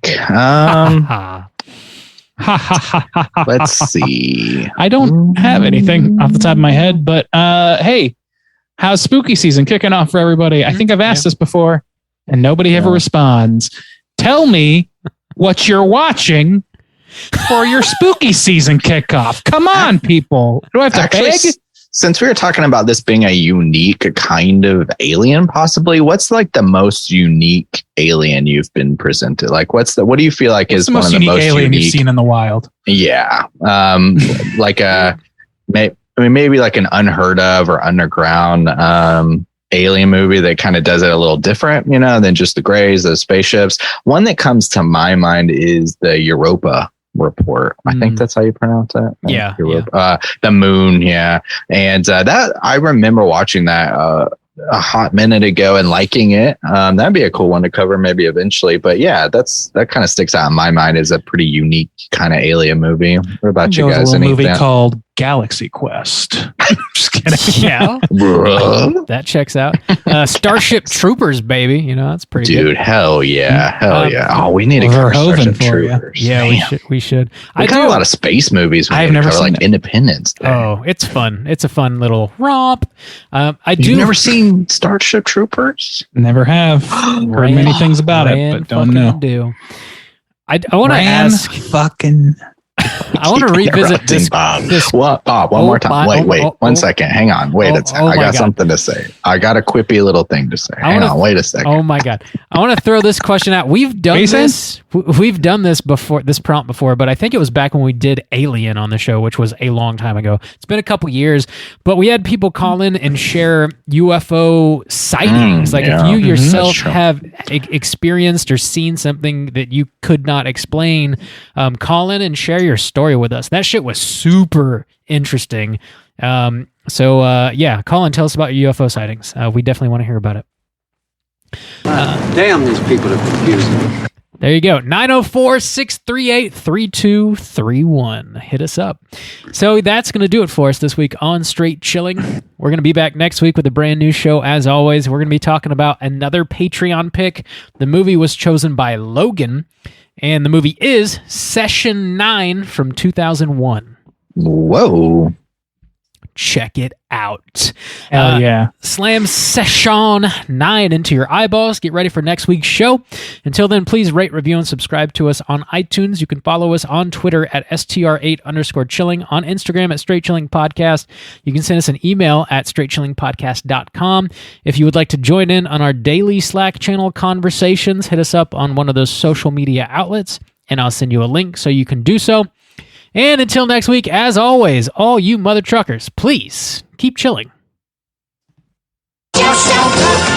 Let's see. I don't have anything off the top of my head, but hey, how's spooky season kicking off for everybody? I think I've asked this before and nobody ever responds. Tell me what you're watching for your spooky season kickoff. Come on, people. Do I have to beg? Since we were talking about this being a unique kind of alien, possibly, what's like the most unique alien you've been presented? Like, what do you feel like is one of the most alien unique you've seen in the wild? Yeah. Like maybe like an unheard of or underground alien movie that kind of does it a little different, than just the Greys, the spaceships. One that comes to my mind is the Europa Report. I think that's how you pronounce that. Yeah. The moon. Yeah. And that I remember watching that a hot minute ago and liking it. That'd be a cool one to cover maybe eventually. But yeah, that kind of sticks out in my mind as a pretty unique kind of alien movie. What about you guys? A movie called Galaxy Quest. Just kidding. Yeah. That checks out. Starship Troopers, baby. That's pretty good. Dude, hell yeah. Hell yeah. Oh, we need to cover Starship Troopers. Yeah, we should. I got a lot of space movies. I've never seen like Independence Day. Oh, it's fun. It's a fun little romp. You've never seen Starship Troopers? Never have. Heard many things about it, but don't know. I want to ask. I want to revisit this. Bob, one more time. Wait, 1 second. Hang on. Wait a second. I got something to say. I got a quippy little thing to say. Hang on. Wait a second. Oh my God. I want to throw this question out. We've done this. We've done this before, this prompt before, but I think it was back when we did Alien on the show, which was a long time ago. It's been a couple years, but we had people call in and share UFO sightings. If you yourself have experienced or seen something that you could not explain, call in and share your story with us. That shit was super interesting. Call and tell us about your UFO sightings. We definitely want to hear about it. Damn, these people are confusing. There you go. 904-638-3231. Hit us up. So that's going to do it for us this week on Straight Chilling. We're going to be back next week with a brand new show. As always, we're going to be talking about another Patreon pick. The movie was chosen by Logan, and the movie is Session 9 from 2001. Whoa. Check it out. Hell yeah. Slam Session 9 into your eyeballs. Get ready for next week's show. Until then, please rate, review, and subscribe to us on iTunes. You can follow us on Twitter at STR8_chilling, on Instagram at Straight Chilling Podcast. You can send us an email at straightchillingpodcast.com. If you would like to join in on our daily Slack channel conversations, hit us up on one of those social media outlets, and I'll send you a link so you can do so. And until next week, as always, all you mother truckers, please keep chilling. Just don't